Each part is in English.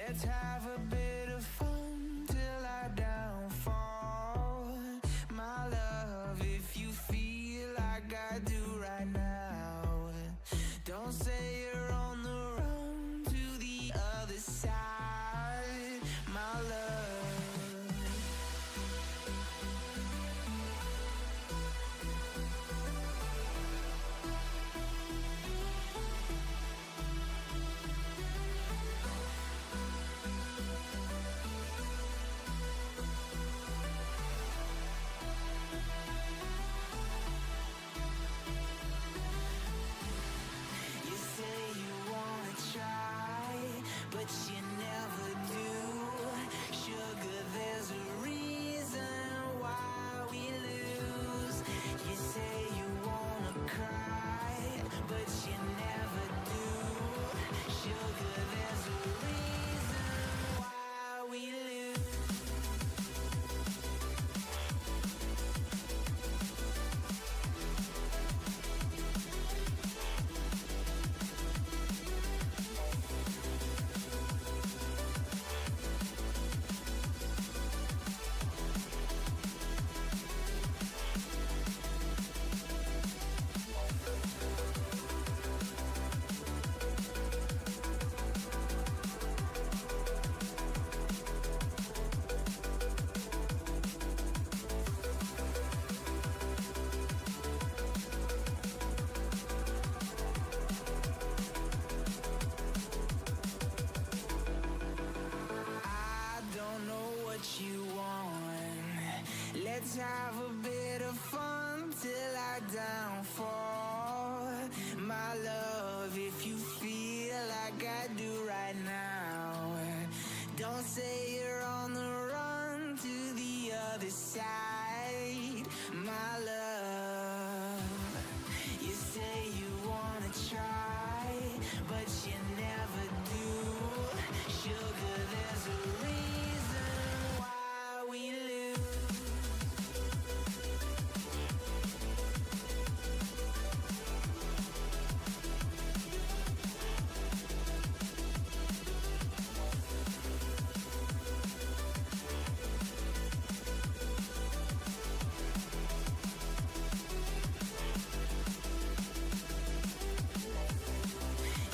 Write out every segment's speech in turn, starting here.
Let's have a bit of fun till I downfall. My love, if you feel like I do right now, don't say you're on the run to the other side, my love. You say you wanna try, but you never do. Sugar, there's a reason why we lose. You say you wanna cry, but you never do. Sugar, there's a reason why we lose. I don't know what you want. Let's have a bit of fun till I downfall. My love, if you feel like I do right now, don't say you're on the run to the other side, my love. You say you wanna try, but you never do. Sugar, there's a reason why we lose.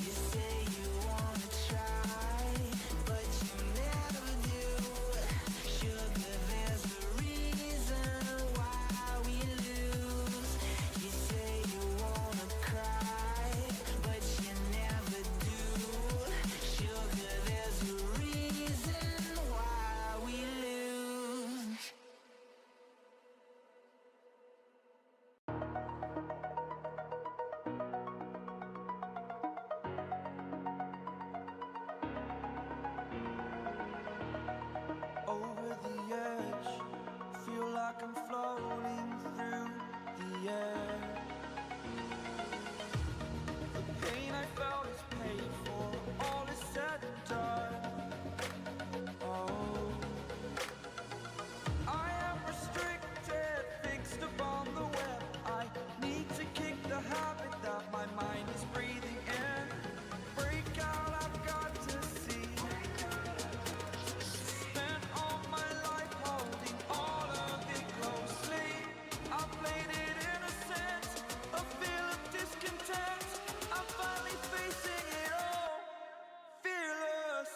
You say you wanna try, but you never do. Sugar, there's a reason why we lose. You say you wanna cry, but you never do. Sugar, there's a reason why we lose. Over the edge, feel like I'm floating through the air. The pain I felt is paid for, all is said and done. Oh, I am restricted, fixed upon the web. I need to kick the habit that my mind is breathing in. Break out, I've got to see. Spent all my life holding all of it closely. I played it innocent, a feel of discontent. I'm finally facing it all, fearless.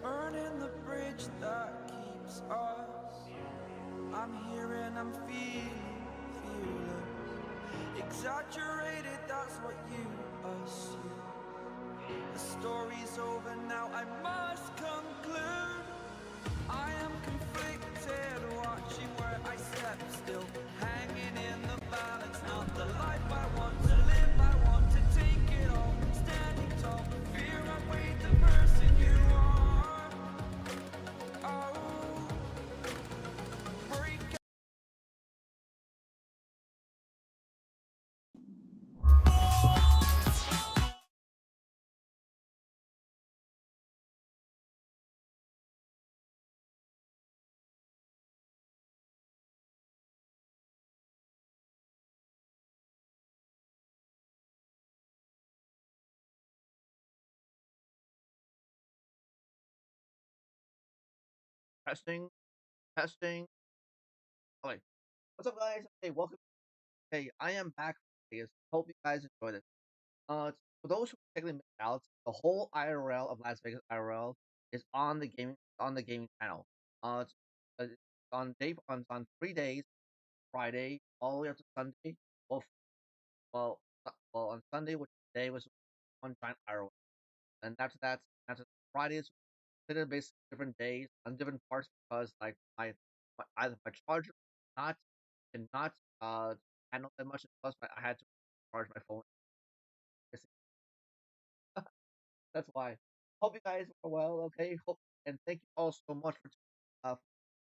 Burning the bridge that keeps us. I'm here and I'm feeling fearless. Exaggerated, that's what you assume. The story's over now, I must conclude. I am conflicted, watching where I step still, hanging in the balance. Not the life I want to live, I Testing, testing. Okay, what's up, guys? Hey, welcome. Hey, I am back. Hope you guys enjoyed it. For those who technically missed out, the whole IRL of Las Vegas IRL is on the gaming channel. It's, it's on 3 days, Friday all the way up to Sunday. Well, on Sunday, which today was one giant IRL, and that's Fridays. Consider basically different days on different parts because like either my charger not cannot handle that much. Plus, I had to charge my phone. That's why. Hope you guys are well. Okay. Hope and thank you all so much for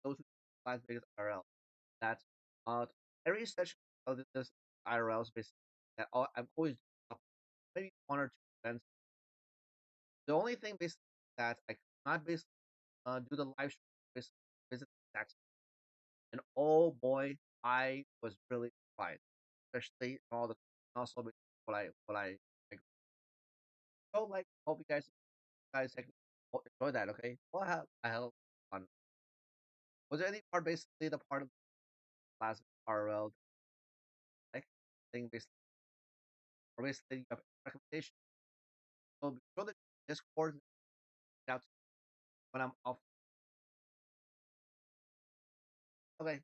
those who Las Vegas IRL. That's uh every session of this IRL is basically that I'm always maybe one or two events. The only thing basically that I cannot basically do the live stream basically visit the exact. And oh boy, I was really surprised, especially all the also what I like. So like, hope you guys enjoy that. Okay, well, I have fun. Was there any part basically the part of the last RL like thing basically or basically you have recommendation? So be sure that Discord out when I'm off. Okay,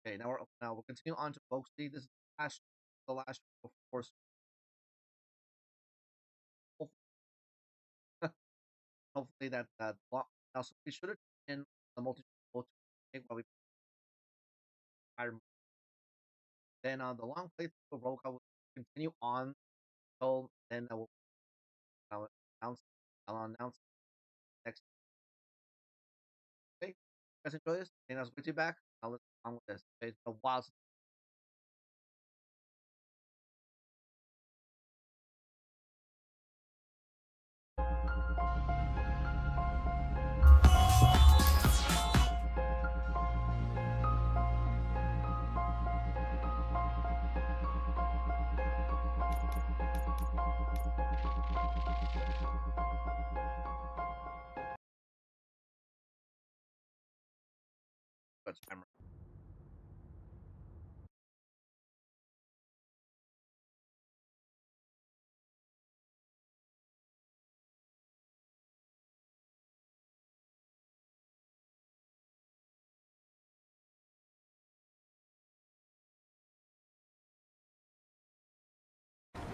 okay. Now we'll continue on to folks. See, this is the last of course. Hopefully that now so we should have in the multi to make what we hire. Then the long playthrough of Robocop will continue on until then I will I'll announce I'll announce next. Okay, you guys enjoy this and I was with you back. Now let's on with this. Okay, it's been a while since but I'm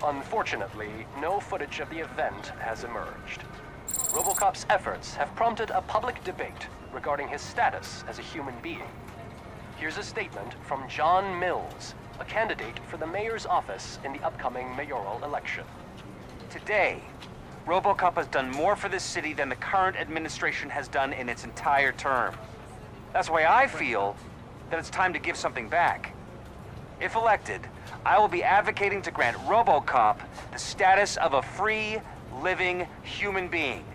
Unfortunately, no footage of the event has emerged. Robocop's efforts have prompted a public debate regarding his status as a human being. Here's a statement from John Mills, a candidate for the mayor's office in the upcoming mayoral election. Today, Robocop has done more for this city than the current administration has done in its entire term. That's why I feel that it's time to give something back. If elected, I will be advocating to grant Robocop the status of a free, living human being.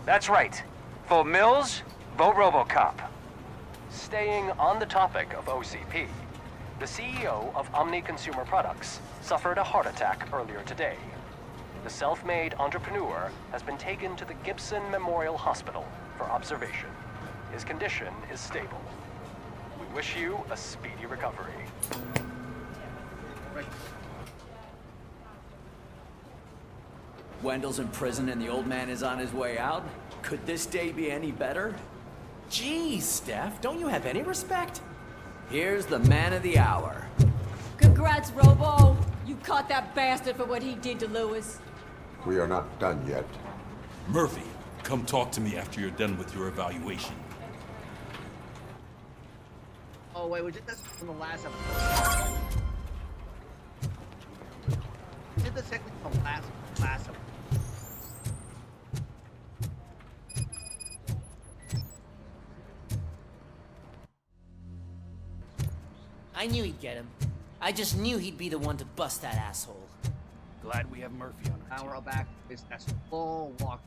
That's right. Vote Mills, vote Robocop. Staying on the topic of OCP, the CEO of Omni Consumer Products suffered a heart attack earlier today. The self-made entrepreneur has been taken to the Gibson Memorial Hospital for observation. His condition is stable. We wish you a speedy recovery. Wendell's in prison and the old man is on his way out? Could this day be any better? Geez, Steph, don't you have any respect? Here's the man of the hour. Congrats, Robo! You caught that bastard for what he did to Lewis. We are not done yet. Murphy, come talk to me after you're done with your evaluation. oh wait, we did this from the last episode. We did this technically from the last episode. I knew he'd get him. I just knew he'd be the one to bust that asshole. Glad we have Murphy on our Now team. we're all back. That's full walk.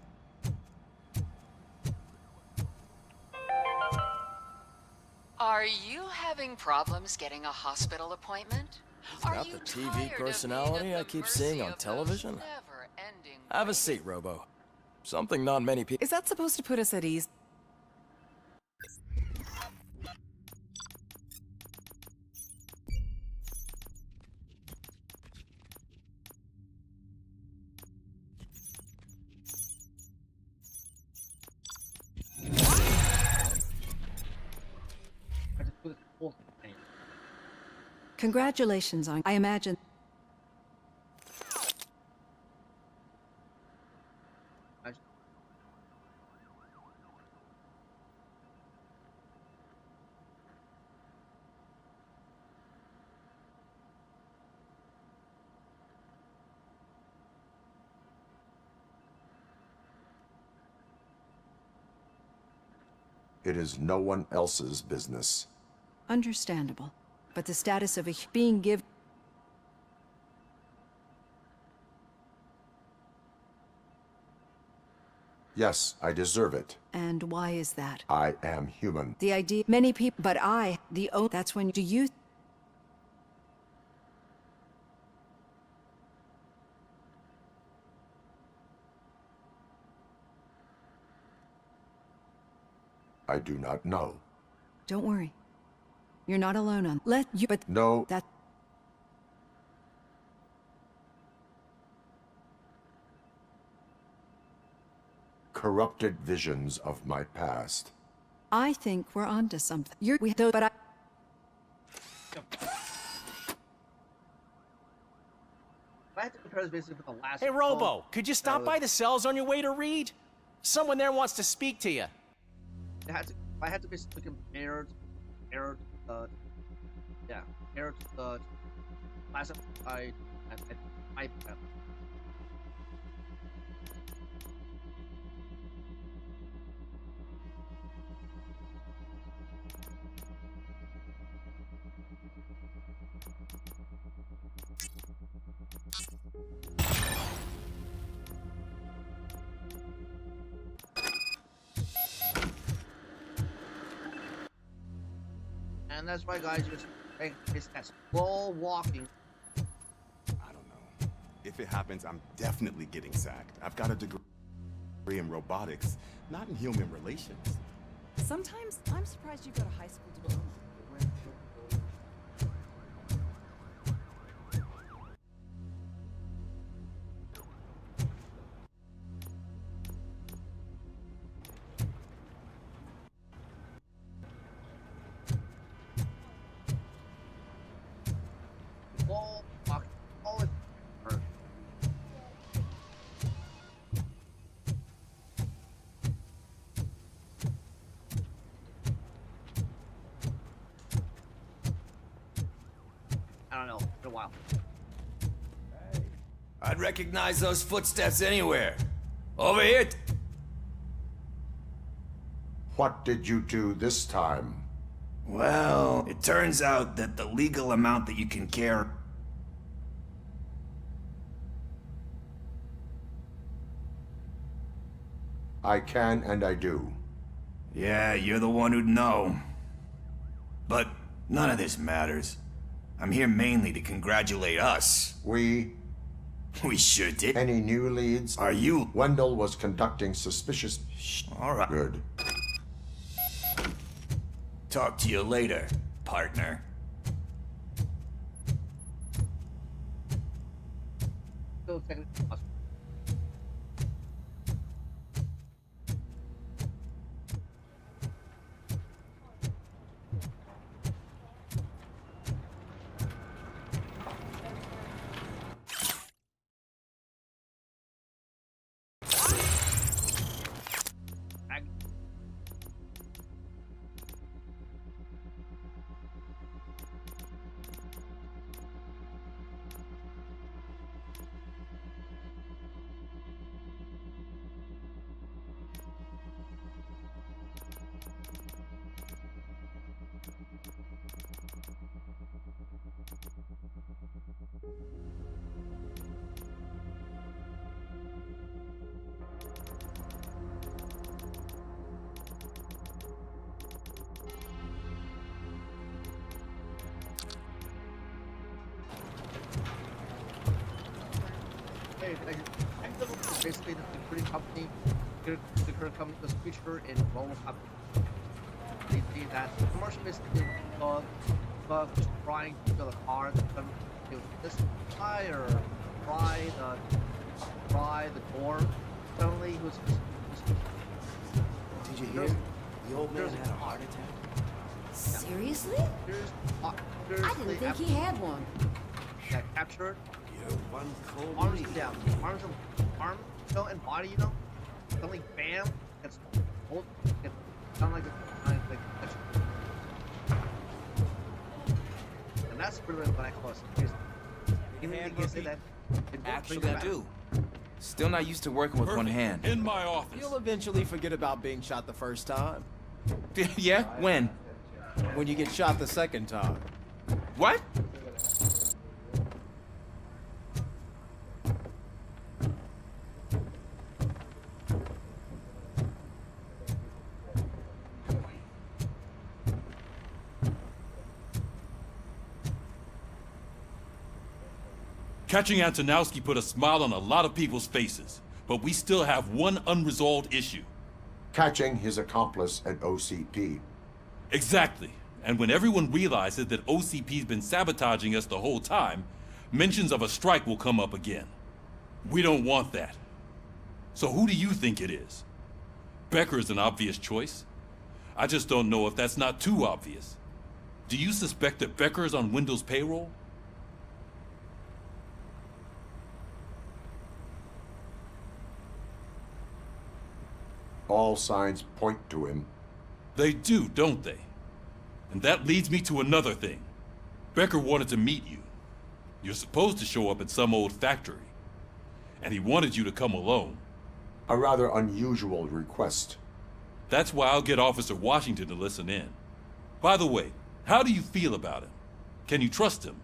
Are you having problems getting a hospital appointment? Are that you the TV tired of personality being at I the keep mercy seeing on of those television? never-ending Have a waits? seat, Robo. Something not many people... Is that supposed to put us at ease? I just do this whole thing. Congratulations on... I imagine... It is no one else's business. Understandable. But the status of a being given... Yes, I deserve it. And why is that? I am human. The idea... Many people... But I... The... Oh, that's when... Do you... I do not know. Don't worry. You're not alone on... Let you... But... No. That... Corrupted visions of my past. I think we're onto something. You're... We... Though... But I... I had to compare this basically with the last Hey, one. Robo, could you stop by the cells on your way to Reed? Someone there wants to speak to you. I had to basically compare to the last episode I and that's why, guys, it's that slow walking. I don't know. If it happens, I'm definitely getting sacked. I've got a degree in robotics, not in human relations. Sometimes I'm surprised you go to high school to alone. Slow walking. Always hurt. I don't know. It's been a while. I'd recognize those footsteps anywhere. Over here. What did you do this time? Well, it turns out that the legal amount that you can carry... I can and I do. Yeah, you're the one who'd know. But none of this matters. I'm here mainly to congratulate us. We sure did. Any new leads? Are you... Wendell was conducting suspicious... All right. Good. Talk to you later, partner. Still second. Hey, basically the security company, the current company was featured in Robocop. They say that the commercial basically was just trying to build a car that it was this fire, try the door. Suddenly he was. Did you hear? The old man had a heart attack. Seriously? I I didn't think he had one. Got captured. You're one cold Arms lead. down. Arms and body, you know? Suddenly, bam, gets hold, gets sound like and that's really what I call a series. Even if you say that, actually I do. Still not used to working with one hand. In my office. You'll eventually forget about being shot the first time. Yeah? When? When you get shot the second time. What? Catching Antonowski put a smile on a lot of people's faces, but we still have one unresolved issue. Catching his accomplice at OCP. Exactly. And when everyone realizes that OCP's been sabotaging us the whole time, mentions of a strike will come up again. We don't want that. So who do you think it is? Becker is an obvious choice. I just don't know if that's not too obvious. Do you suspect that Becker is on Windows payroll? All signs point to him. They do, don't they? And that leads me to another thing. Becker wanted to meet you. You're supposed to show up at some old factory. And he wanted you to come alone. A rather unusual request. That's why I'll get Officer Washington to listen in. By the way, how do you feel about him? Can you trust him?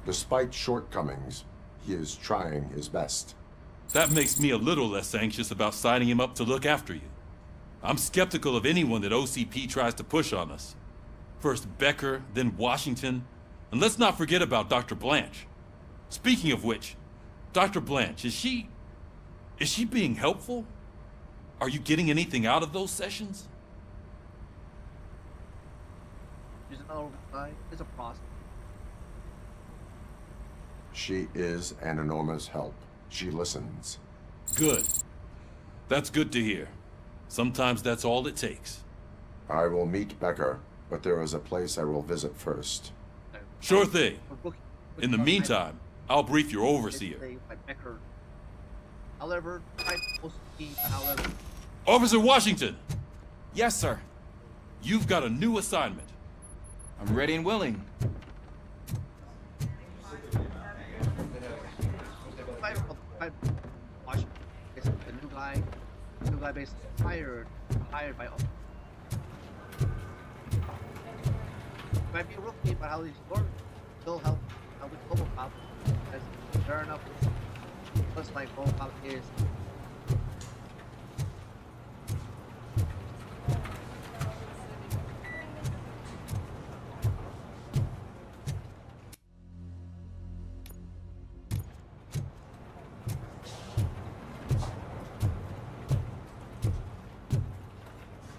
Despite shortcomings, he is trying his best. That makes me a little less anxious about signing him up to look after you. I'm skeptical of anyone that OCP tries to push on us. First Becker, then Washington, and let's not forget about Dr. Blanche. Speaking of which, Dr. Blanche, is she being helpful? Are you getting anything out of those sessions? There's another guy. There's a process. She is an enormous help. She listens. Good. That's good to hear. Sometimes that's all it takes. I will meet Becker, but there is a place I will visit first. Sure thing. In the meantime, I'll brief your overseer. However, Officer Washington! Yes, sir. You've got a new assignment. I'm ready and willing. The new guy basically hired by us. Might be a rookie, but how he's learned still help with Robocop. As fair enough, just like Robocop is.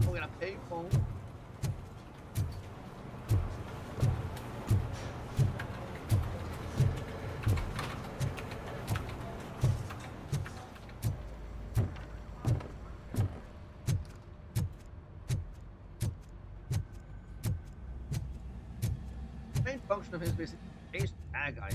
We're gonna pay phone. The main function of his basically chase the bad guy.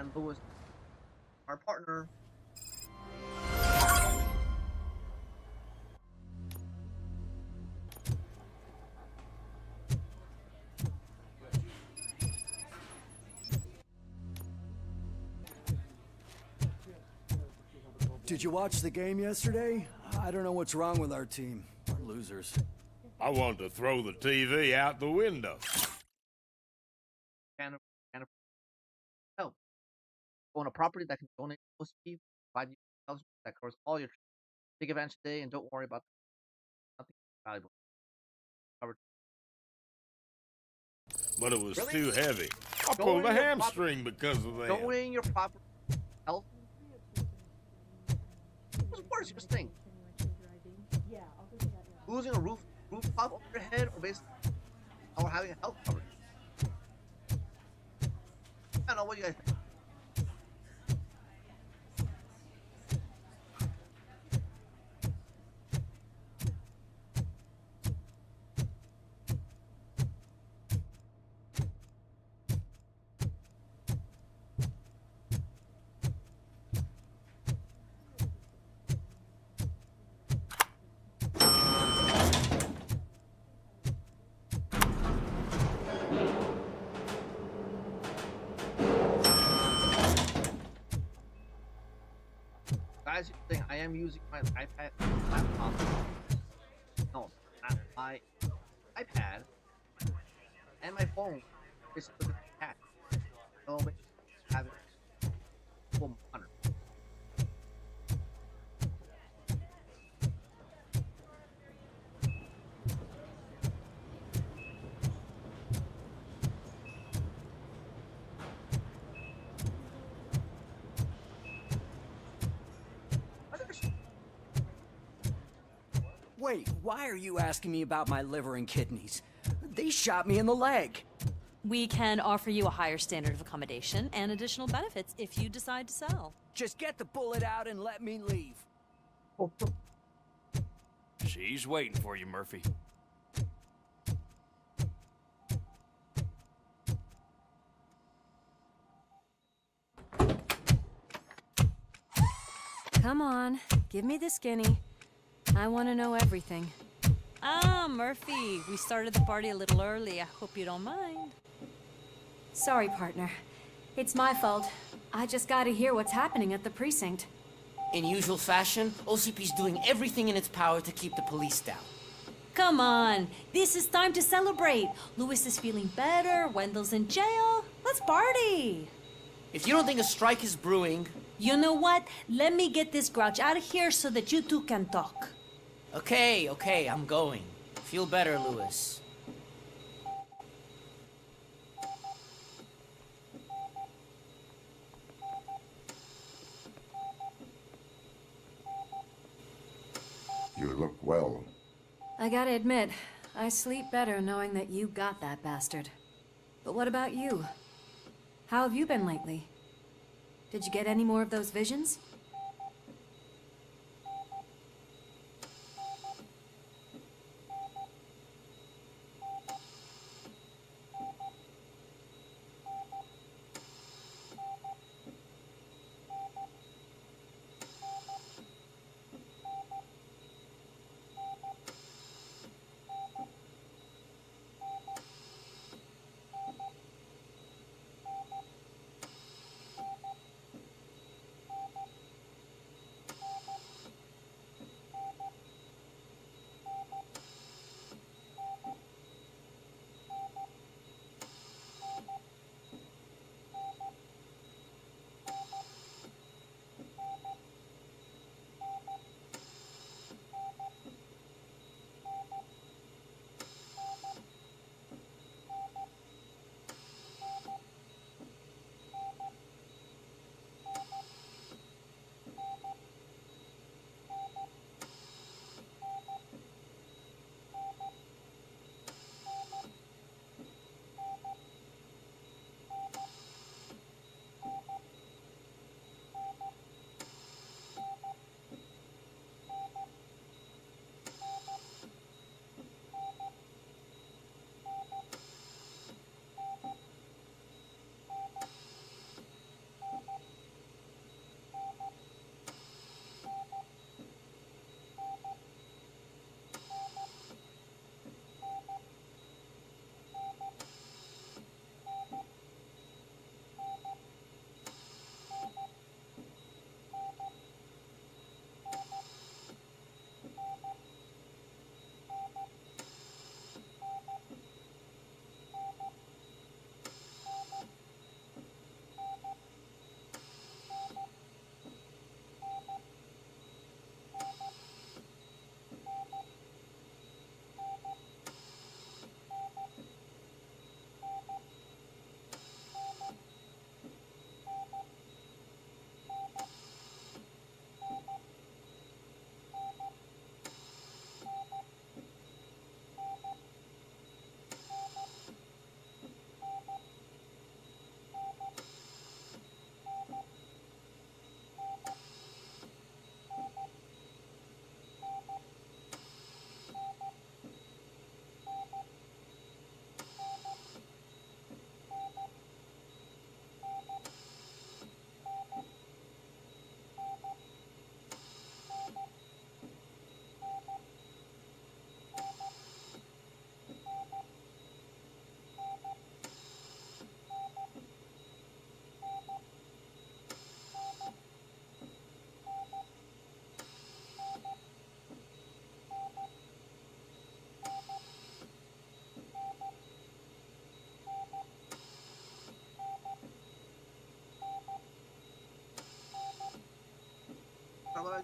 And Lewis, our partner. Did you watch the game yesterday? I don't know what's wrong with our team. We're losers. I want to throw the TV out the window. Can help. Own a property that can donate to OCP, provide you intelligence that covers all your big events today, and don't worry about nothing valuable. Covered. But it was Really? too heavy. I Go pulled in a your hamstring because of that. Knowing your proper health. What's worse, just think. Losing a rooftop over your head, or basically, or having a health coverage. I don't know what you guys think. Guys, you think I am using my iPad laptop? No, not my iPad and my phone. Basically, with the cat. So, but have it full monitor. Wait, why are you asking me about my liver and kidneys? They shot me in the leg. We can offer you a higher standard of accommodation and additional benefits if you decide to sell. Just get the bullet out and let me leave. She's waiting for you, Murphy. Come on, give me the skinny. I want to know everything. Ah, Murphy, we started the party a little early. I hope you don't mind. Sorry, partner. It's my fault. I just gotta hear what's happening at the precinct. In usual fashion, OCP's doing everything in its power to keep the police down. Come on, this is time to celebrate. Lewis is feeling better, Wendell's in jail. Let's party. If you don't think a strike is brewing... You know what? Let me get this grouch out of here so that you two can talk. Okay, I'm going. Feel better, Lewis. You look well. I gotta admit, I sleep better knowing that you got that bastard. But what about you? How have you been lately? Did you get any more of those visions?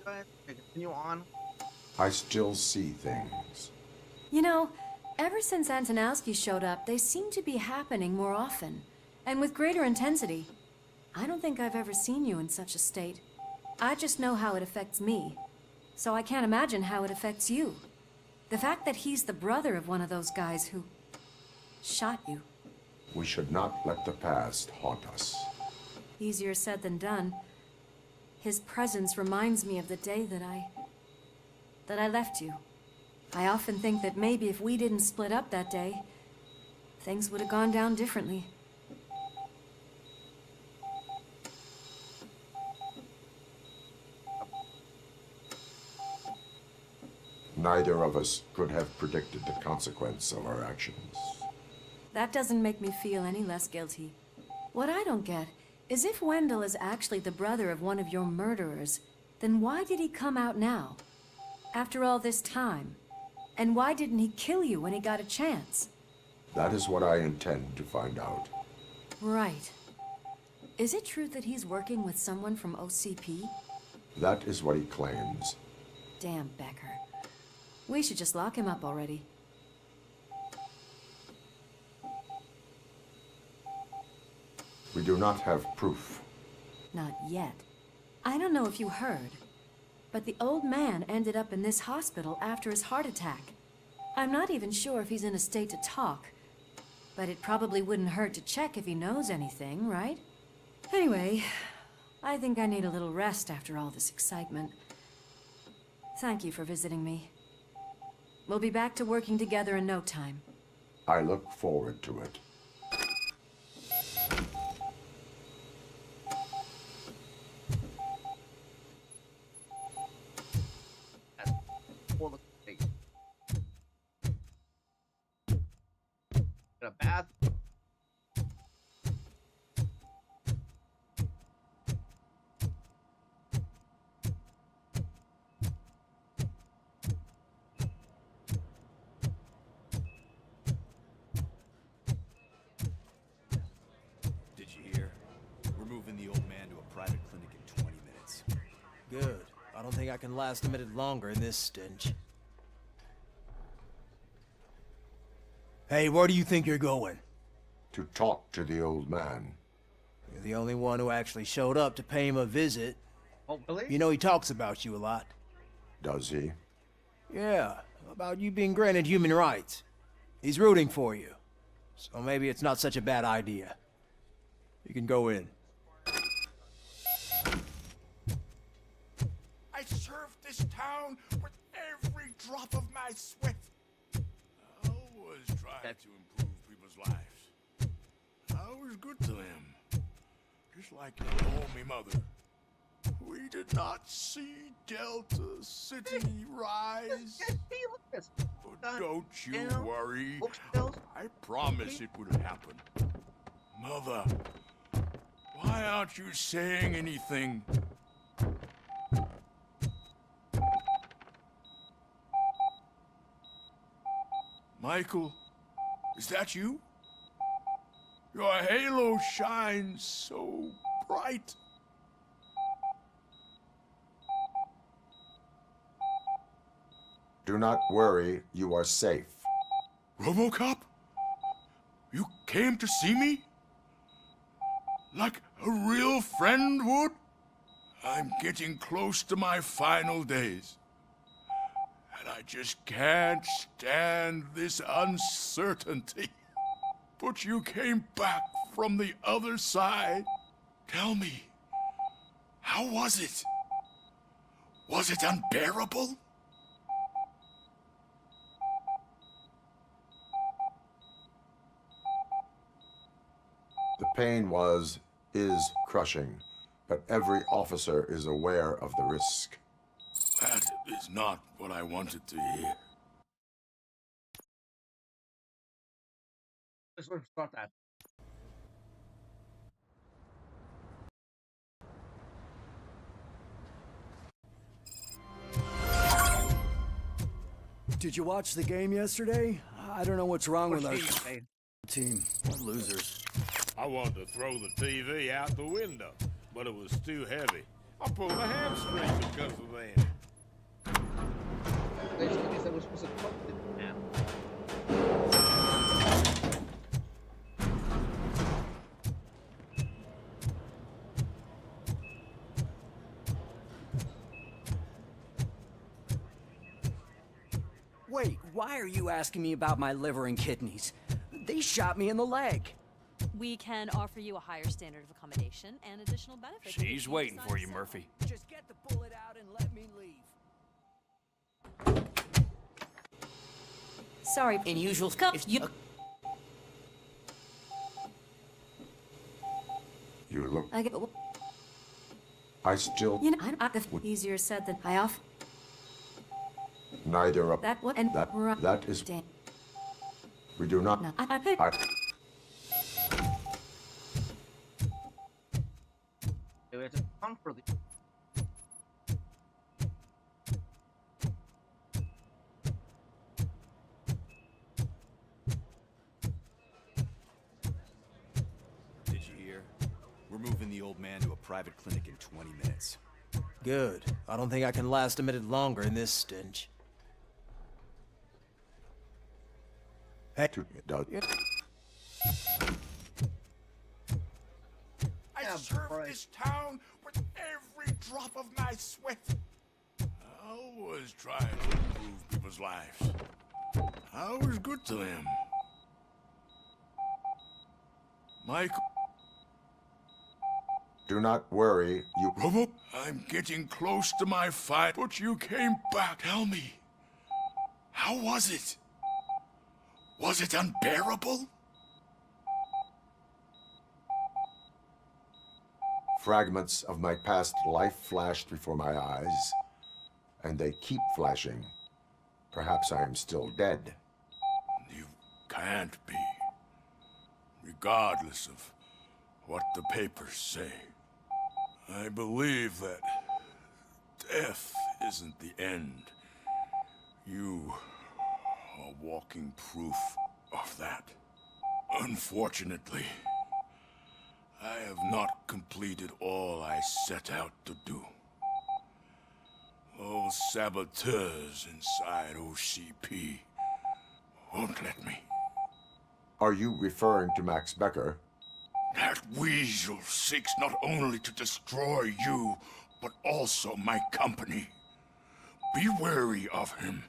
go ahead. Okay, continue on. I still see things. You know, ever since Antonowski showed up, they seem to be happening more often, and with greater intensity. I don't think I've ever seen you in such a state. I just know how it affects me, so I can't imagine how it affects you. The fact that he's the brother of one of those guys who shot you. We should not let the past haunt us. Easier said than done. His presence reminds me of the day that I left you. I often think that maybe if we didn't split up that day, things would have gone down differently. Neither of us could have predicted the consequence of our actions. That doesn't make me feel any less guilty. What I don't get is if Wendell is actually the brother of one of your murderers, then why did he come out now? After all this time? And why didn't he kill you when he got a chance? That is what I intend to find out. Right. Is it true that he's working with someone from OCP? That is what he claims. Damn Becker. We should just lock him up already. We do not have proof. Not yet. I don't know if you heard, but the old man ended up in this hospital after his heart attack. I'm not even sure if he's in a state to talk, but it probably wouldn't hurt to check if he knows anything, right? Anyway, I think I need a little rest after all this excitement. Thank you for visiting me. We'll be back to working together in no time. I look forward to it. Get a bath. Did you hear? We're moving the old man to a private clinic in 20 minutes. Good. I don't think I can last a minute longer in this stench. Hey, where do you think you're going? To talk to the old man. You're the only one who actually showed up to pay him a visit. Oh, really? You know he talks about you a lot. Does he? Yeah, about you being granted human rights. He's rooting for you. So maybe it's not such a bad idea. You can go in. I served this town with every drop of my sweat. I always tried to improve people's lives. I was good to them. Just like you told me, Mother. We did not see Delta City rise. But don't you worry. I promise it would happen. Mother, why aren't you saying anything? Michael, is that you? Your halo shines so bright. Do not worry, you are safe. Robocop? You came to see me? Like a real friend would? I'm getting close to my final days. And I just can't stand this uncertainty. But you came back from the other side. Tell me, how was it? Was it unbearable? The pain is crushing, but every officer is aware of the risk. That is not what I wanted to hear. Let's start that. Did you watch the game yesterday? I don't know what's wrong with our team. Losers. I wanted to throw the TV out the window, but it was too heavy. I pulled a hamstring because of that. They said we're supposed to talk to the man. Wait, why are you asking me about my liver and kidneys? They shot me in the leg. We can offer you a higher standard of accommodation and additional benefits. She's waiting for you, Murphy. Just get the bullet out and let me leave. Sorry. In usual if you You look. I get. I still. You know, easier said than I off. Neither of That what and that is. Dan. We do not. No, We have to conquer the. Did you hear? We're moving the old man to a private clinic in 20 minutes. Good. I don't think I can last a minute longer in this stench. Hey. I served this town with every drop of my sweat. I always try to improve people's lives. I was good to them. Mike. Do not worry, you. Robo, I'm getting close to my fight, but you came back. Tell me, how was it? Was it unbearable? Fragments of my past life flashed before my eyes, and they keep flashing. Perhaps I am still dead. You can't be, regardless of what the papers say. I believe that death isn't the end. You are walking proof of that. Unfortunately, I have not completed all I set out to do. Those saboteurs inside OCP won't let me. Are you referring to Max Becker? That weasel seeks not only to destroy you, but also my company. Be wary of him.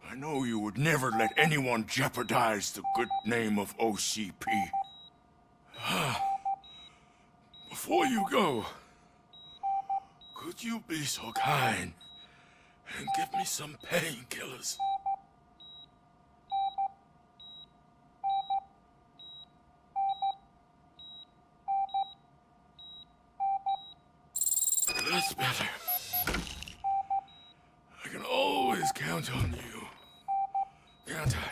I know you would never let anyone jeopardize the good name of OCP. Before you go, could you be so kind and give me some painkillers? That's better. I can always count on you, can't I?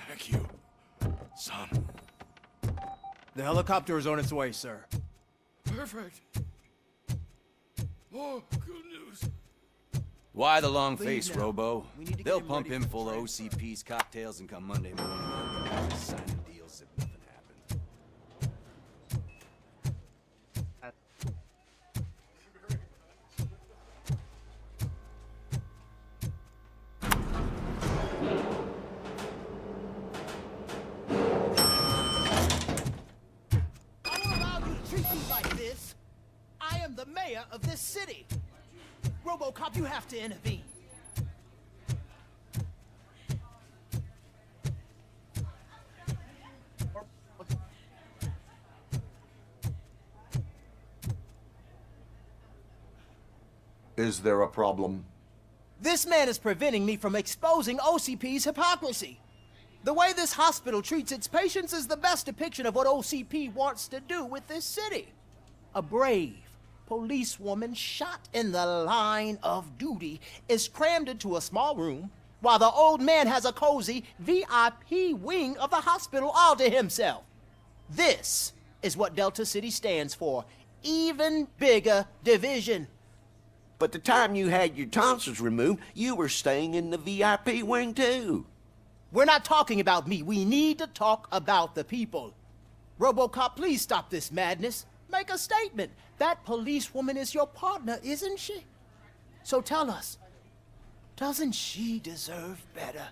Thank you, son. The helicopter is on its way, sir. Perfect. Oh, good news. Why the long Please face, now. Robo? We need to get They'll him pump ready him for full of transfer. OCP's cocktails and come Monday morning, signing deals if nothing happened. I don't allow you to treat me like this. I am the mayor of this city. Robocop, you have to intervene. Is there a problem? This man is preventing me from exposing OCP's hypocrisy. The way this hospital treats its patients is the best depiction of what OCP wants to do with this city. A brave policewoman shot in the line of duty is crammed into a small room, while the old man has a cozy VIP wing of the hospital all to himself. This is what Delta City stands for. Even bigger division. But the time you had your tonsils removed, you were staying in the VIP wing too. We're not talking about me. We need to talk about the people. Robocop, please stop this madness. make a statement. That policewoman is your partner, isn't she? So tell us, doesn't she deserve better?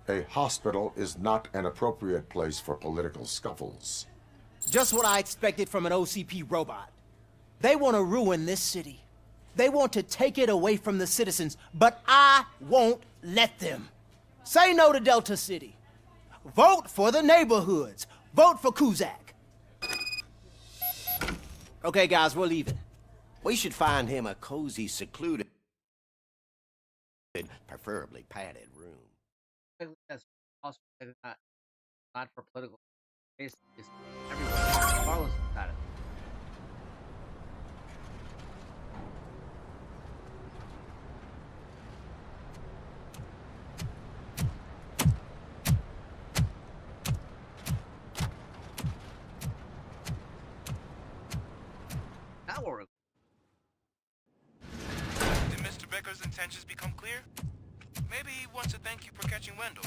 A hospital is not an appropriate place for political scuffles. Just what I expected from an OCP robot. They want to ruin this city. They want to take it away from the citizens, but I won't let them. Say no to Delta City. Vote for the neighborhoods. Vote for Kuzak. Okay, guys, we're leaving. We should find him a cozy, secluded, preferably padded room. That's also not for political. It's everywhere, regardless of status. Now we're. Did Mr. Becker's intentions become clear? Maybe he wants to thank you for catching Wendell.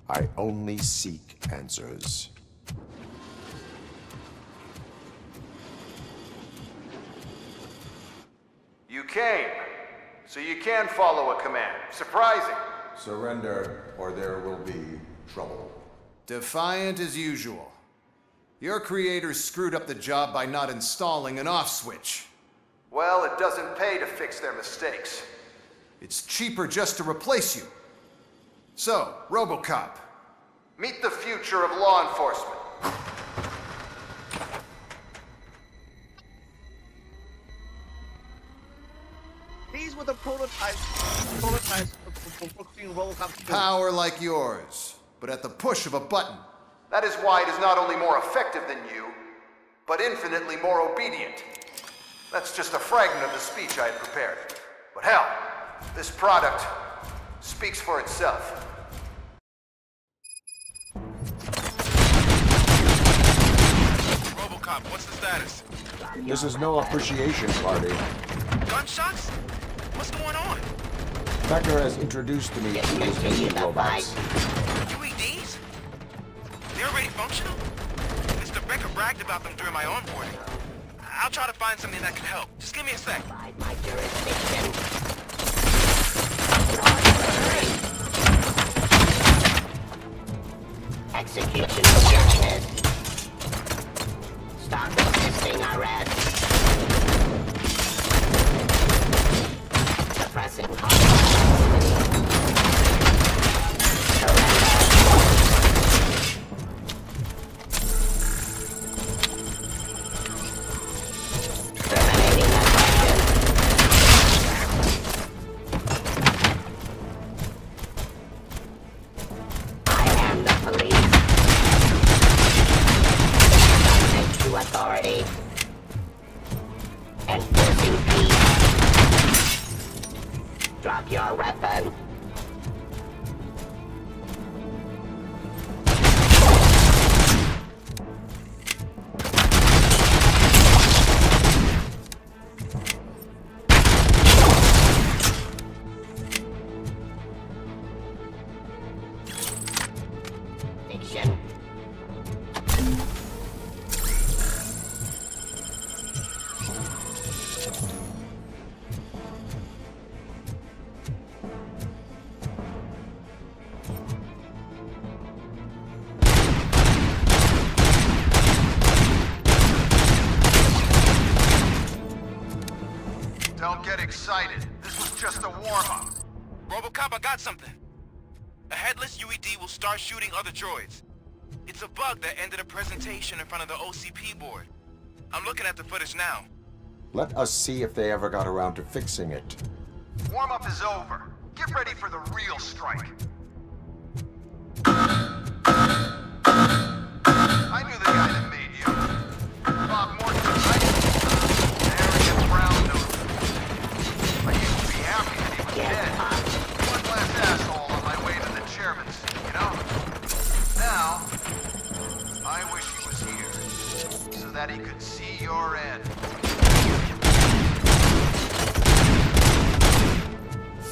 I only seek answers. You came, so you can follow a command. Surprising. Surrender, or there will be trouble. Defiant as usual. Your creators screwed up the job by not installing an off switch. Well, it doesn't pay to fix their mistakes. It's cheaper just to replace you. So, Robocop. Meet the future of law enforcement. These were the prototypes for creating Robocop. Power like yours, but at the push of a button. That is why it is not only more effective than you, but infinitely more obedient. That's just a fragment of the speech I had prepared. But hell, this product speaks for itself. Robocop, what's the status? This is no appreciation party. Gunshots? What's going on? Becker has introduced to me to his mini robots. UEDs? They're already functional? Mr. Becker bragged about them during my onboarding. I'll try to find something that can help. Just give me a sec. My jurisdiction. Execution objected. Stop resisting arrest. Suppressing authority. Enforcing peace. Drop your weapon. Fiction. Don't get excited. This was just a warm-up. Robocop, I got something. A headless UED will start shooting other droids. It's a bug that ended a presentation in front of the OCP board. I'm looking at the footage now. Let us see if they ever got around to fixing it. Warm-up is over. Get ready for the real strike. I knew the guy that made you. Bob Morton, right? Arrogant brown nose. I used to be happy that he was dead. One last asshole on my way to the chairman's, you know? Now, I wish he was here, so that he could see your end.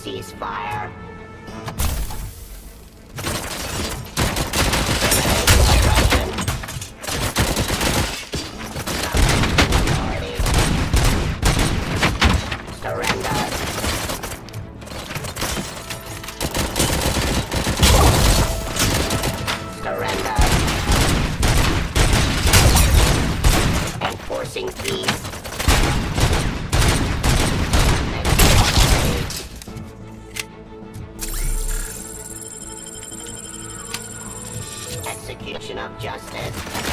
ceasefire. Enforcing peace. Execution of justice.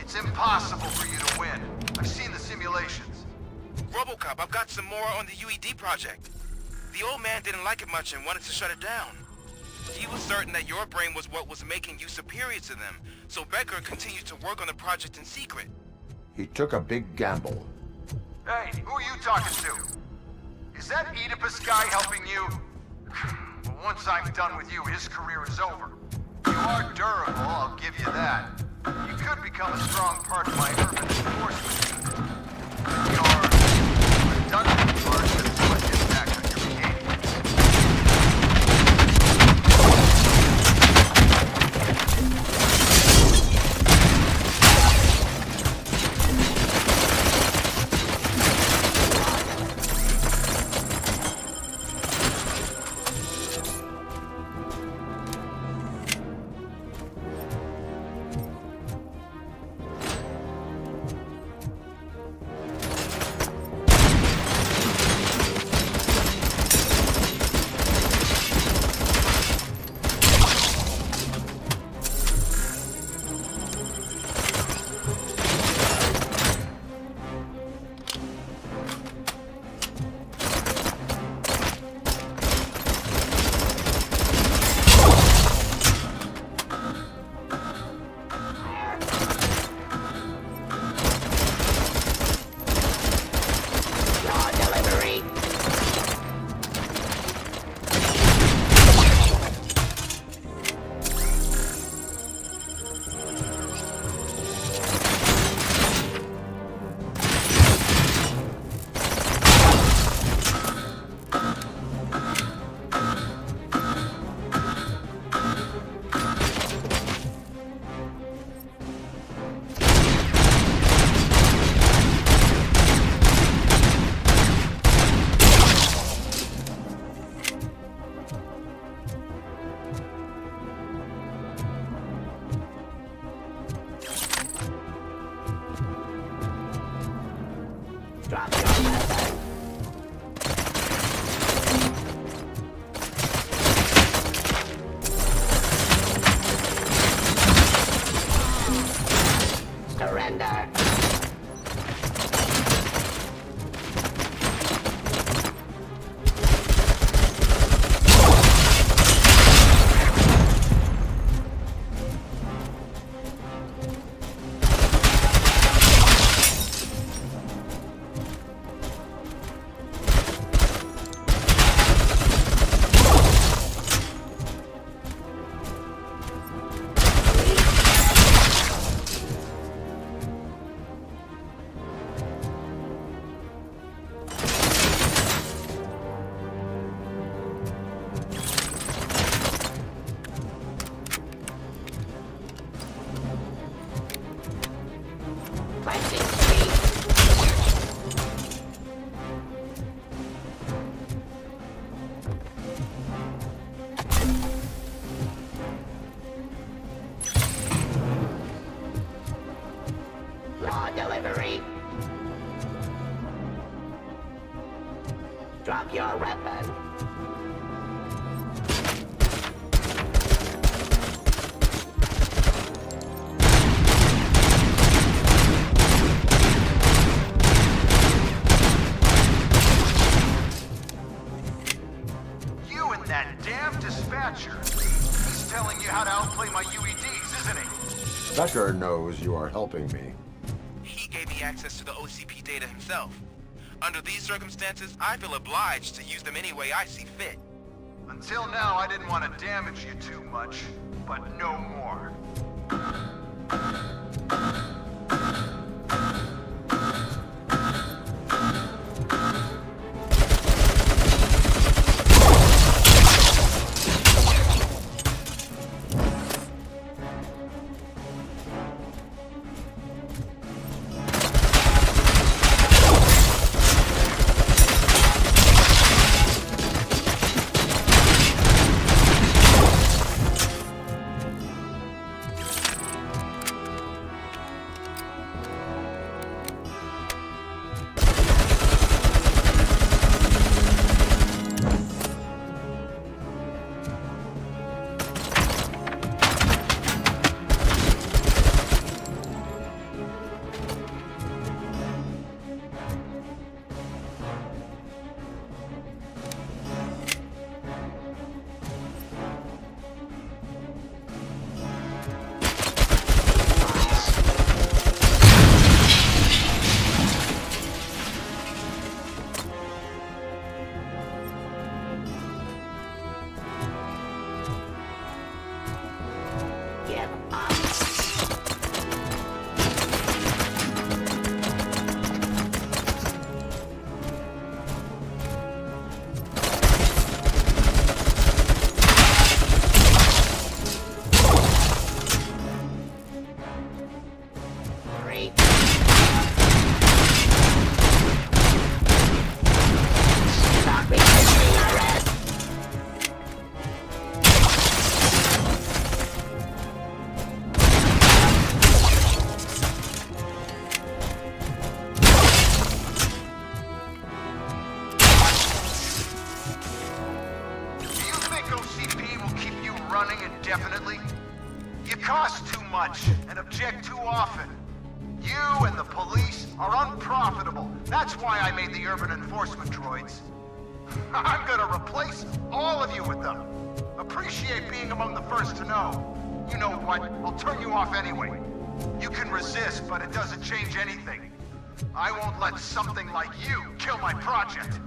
It's impossible for you to win. I've seen the simulations. Robocop, I've got some more on the UED project. The old man didn't like it much and wanted to shut it down. He was certain that your brain was what was making you superior to them, so Becker continued to work on the project in secret. He took a big gamble. Hey, who are you talking to? Is that Oedipus guy helping you? Well, once I'm done with you, his career is over. You are durable, I'll give you that. You could become a strong part of my urban enforcement unit. Your redundant part has much impact on your behavior. Drop your weapon. You and that damn dispatcher. He's telling you how to outplay my UEDs, isn't he? Becker knows you are helping me. He gave me access to the OCP data himself. Under these circumstances, I feel obliged to use them any way I see fit. Until now, I didn't want to damage you too much, but no more. Indefinitely? You cost too much and object too often. You and the police are unprofitable. That's why I made the urban enforcement droids. I'm gonna replace all of you with them. Appreciate being among the first to know. You know what? I'll turn you off anyway. You can resist, but it doesn't change anything. I won't let something like you kill my project.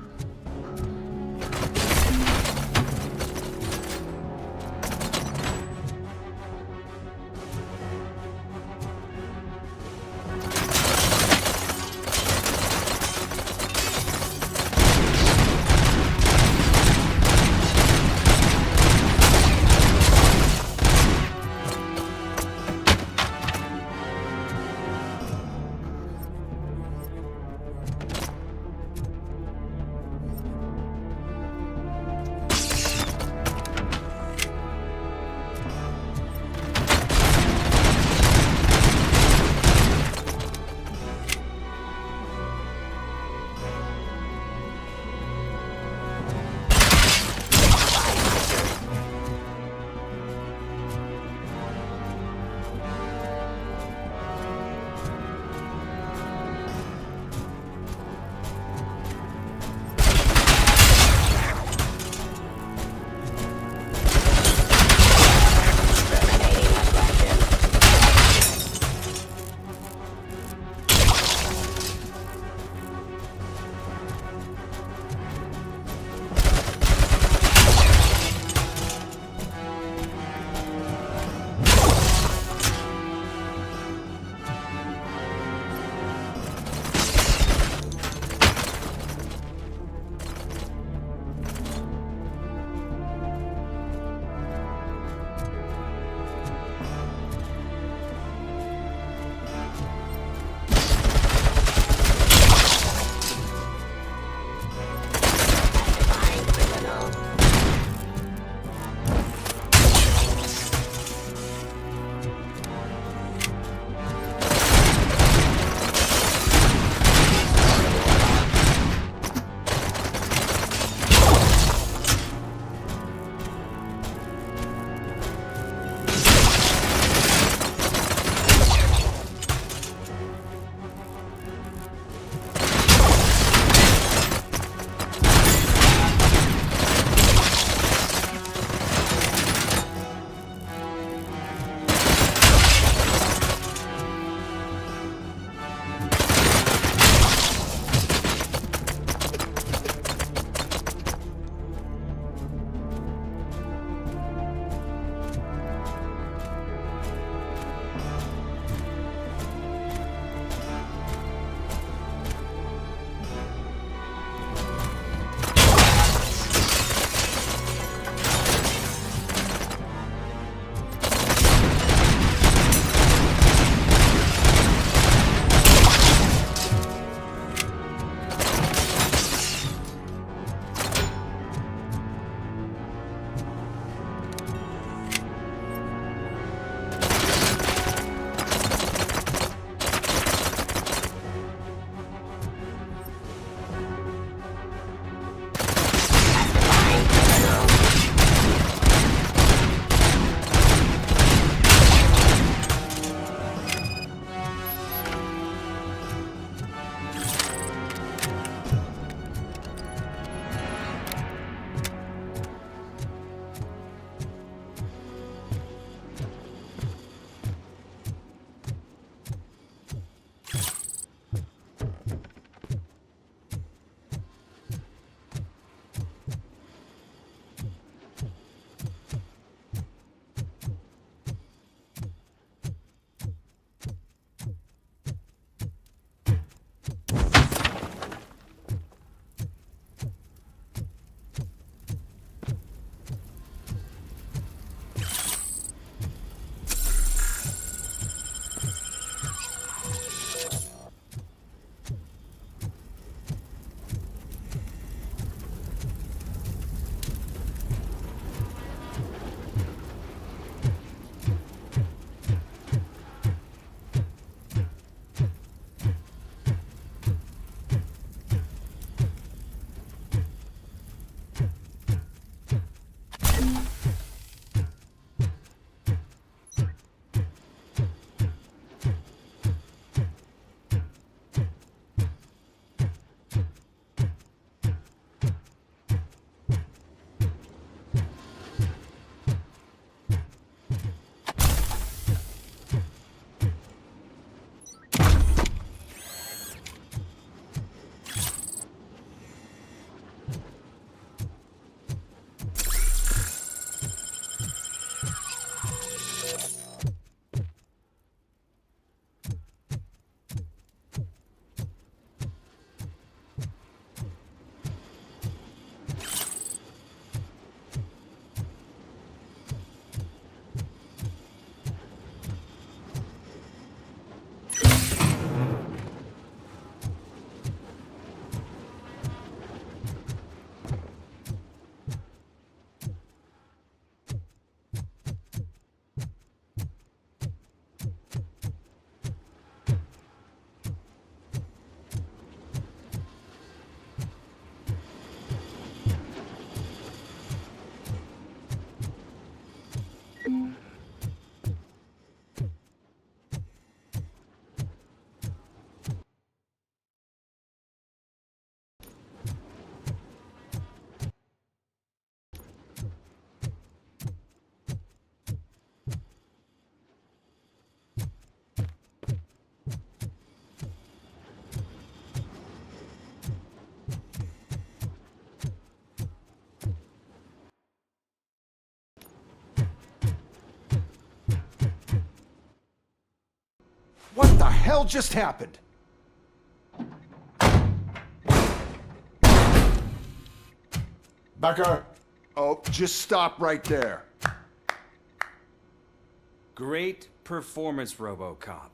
hell just happened? Becker! Oh, just stop right there. Great performance, Robocop.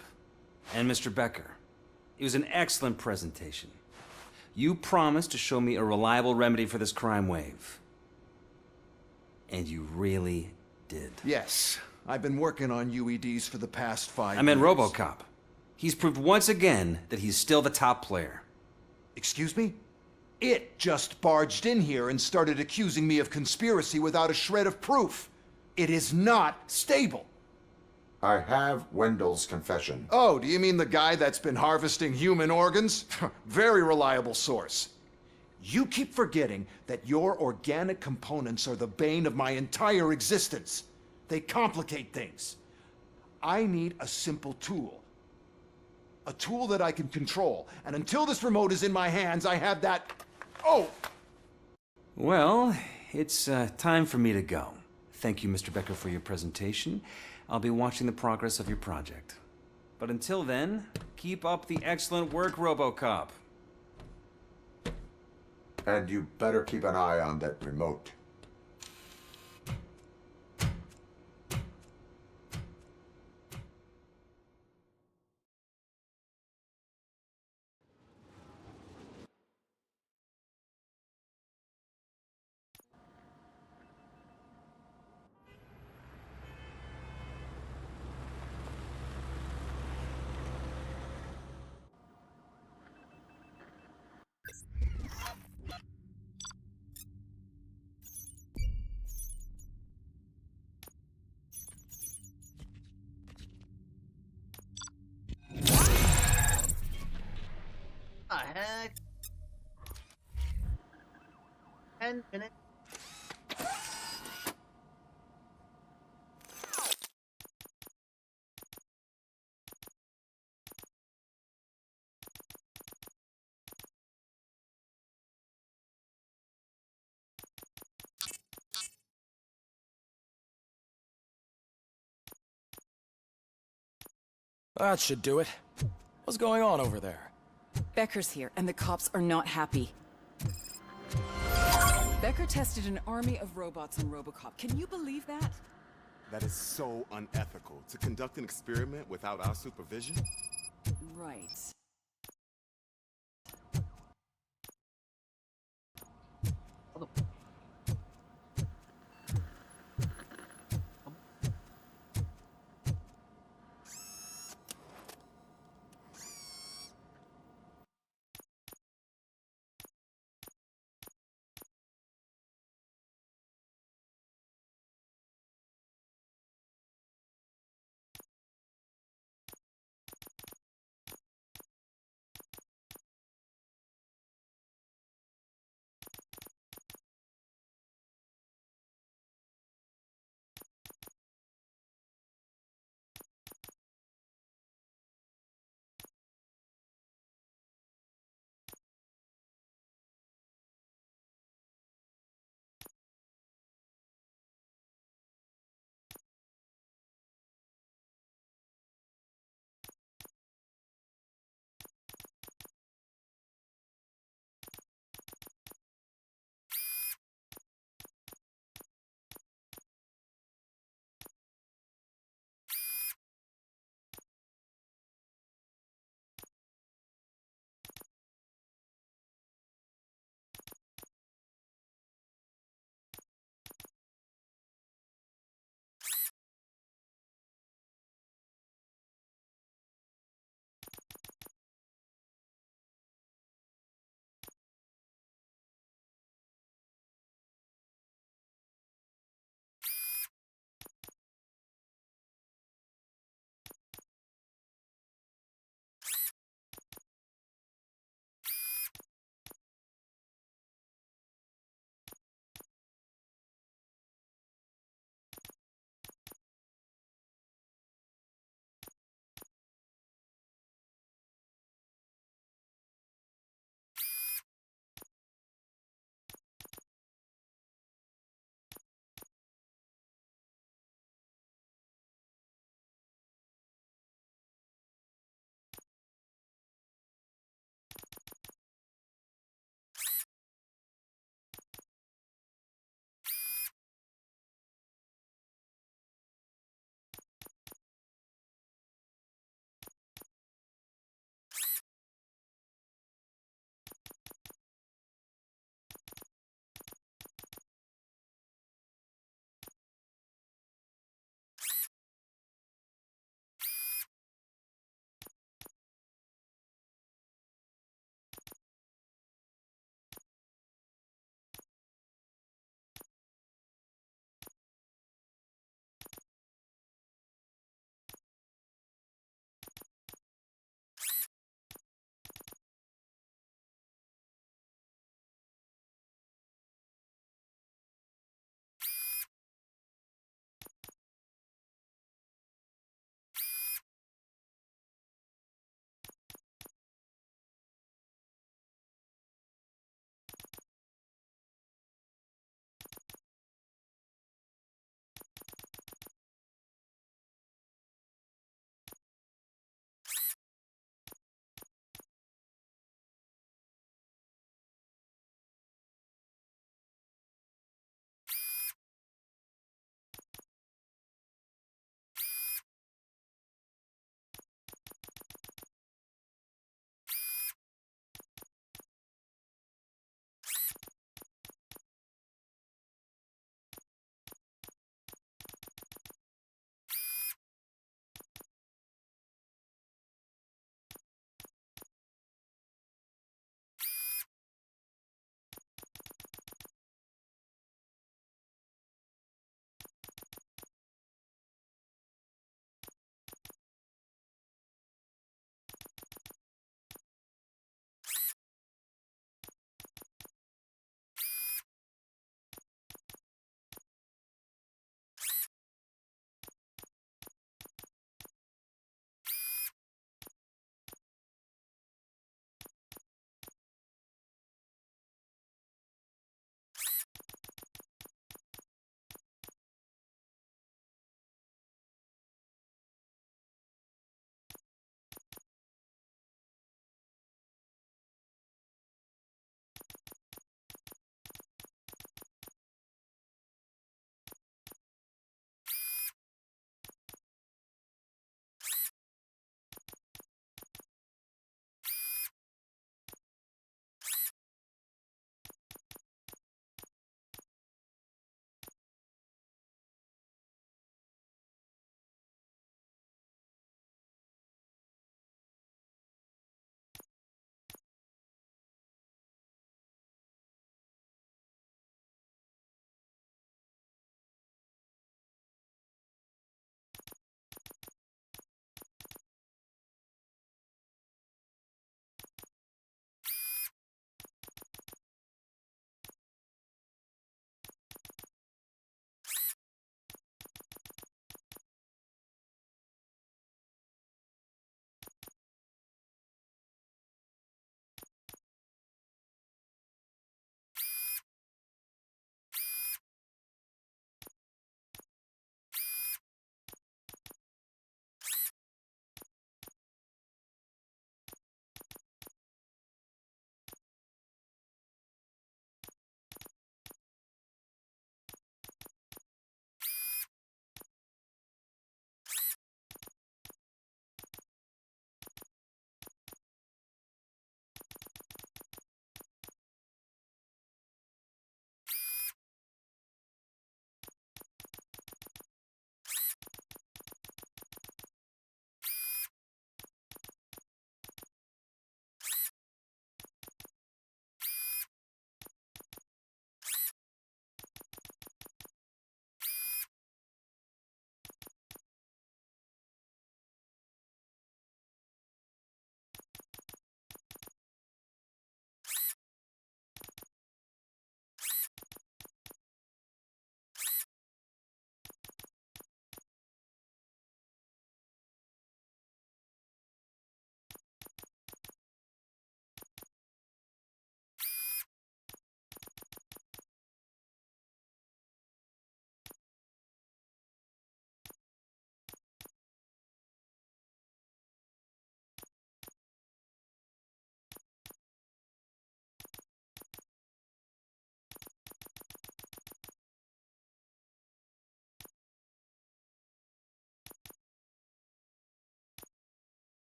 And Mr. Becker, it was an excellent presentation. You promised to show me a reliable remedy for this crime wave. And you really did. Yes, I've been working on UEDs for the past 5 years. I meant Robocop. He's proved once again that he's still the top player. Excuse me? It just barged in here and started accusing me of conspiracy without a shred of proof. It is not stable. I have Wendell's confession. Oh, do you mean the guy that's been harvesting human organs? Very reliable source. You keep forgetting that your organic components are the bane of my entire existence. They complicate things. I need a simple tool. A tool that I can control. And until this remote is in my hands, I have that... Oh! Well, it's time for me to go. Thank you, Mr. Becker, for your presentation. I'll be watching the progress of your project. But until then, keep up the excellent work, Robocop. And you better keep an eye on that remote. The heck? 10 minutes? That should do it. What's going on over there? Becker's here, and the cops are not happy. Becker tested an army of robots on Robocop. Can you believe that? That is so unethical. To conduct an experiment without our supervision? Right.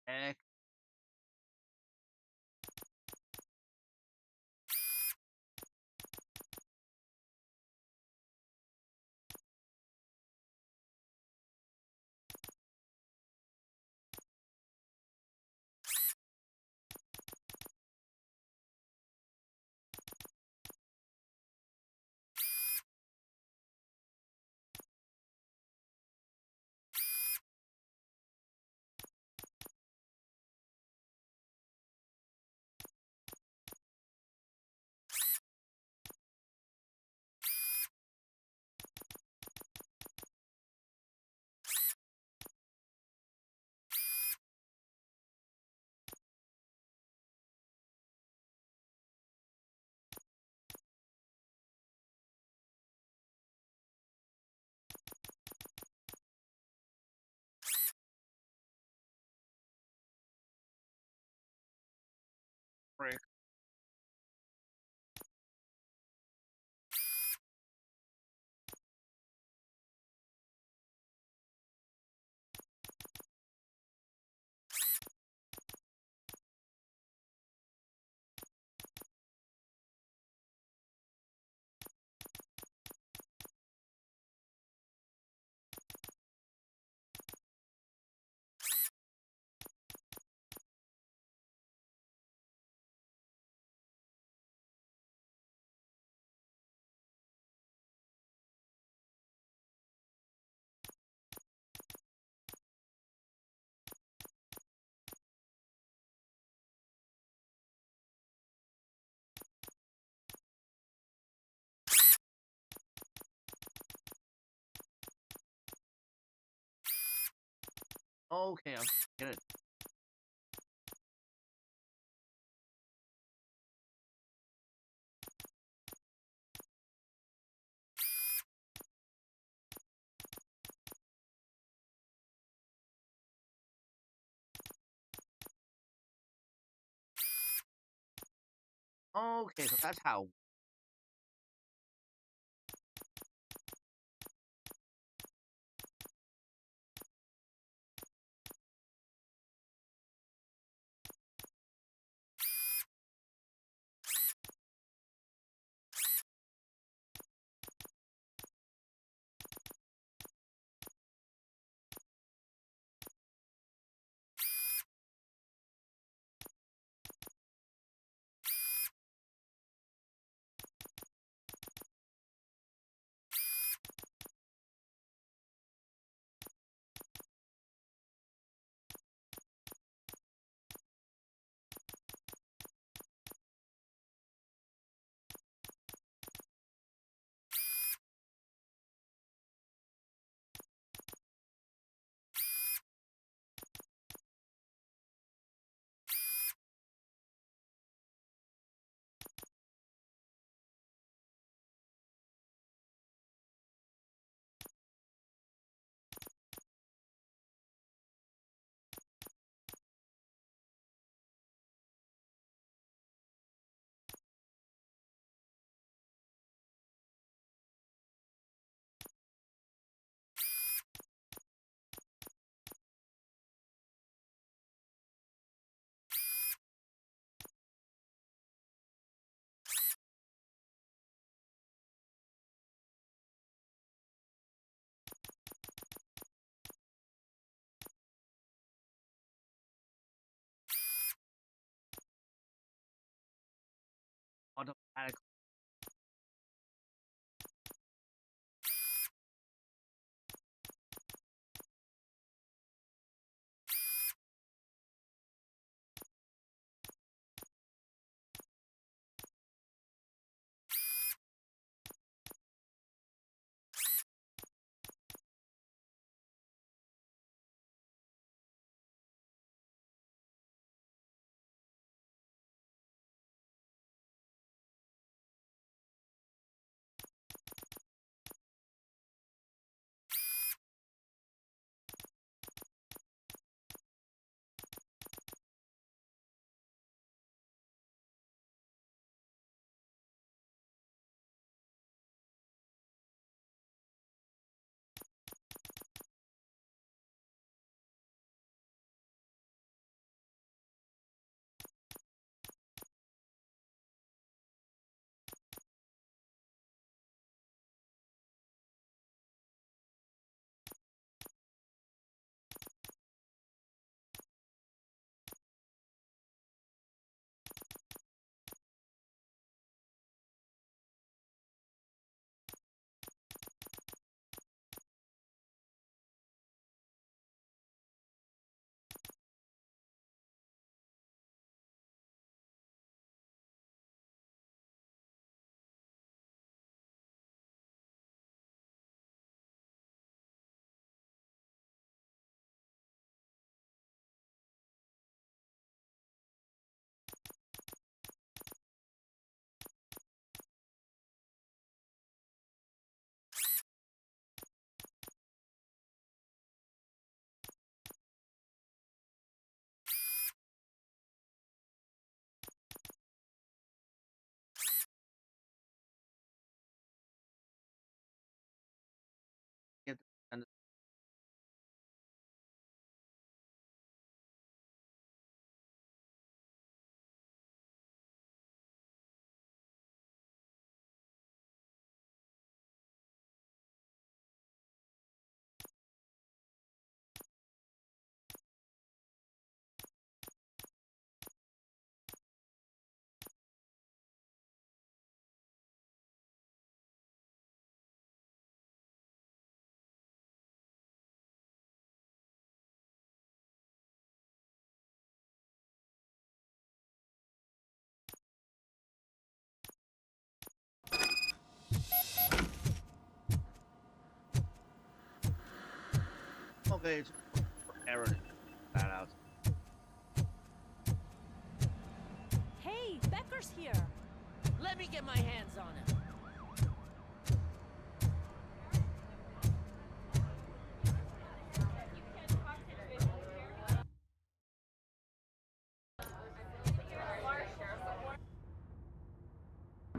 Heck. Frick. Okay, I'm gonna. Okay, so that's how. Automatic. Okay, it's forever to get that out. Hey, Becker's here. Let me get my hands on him.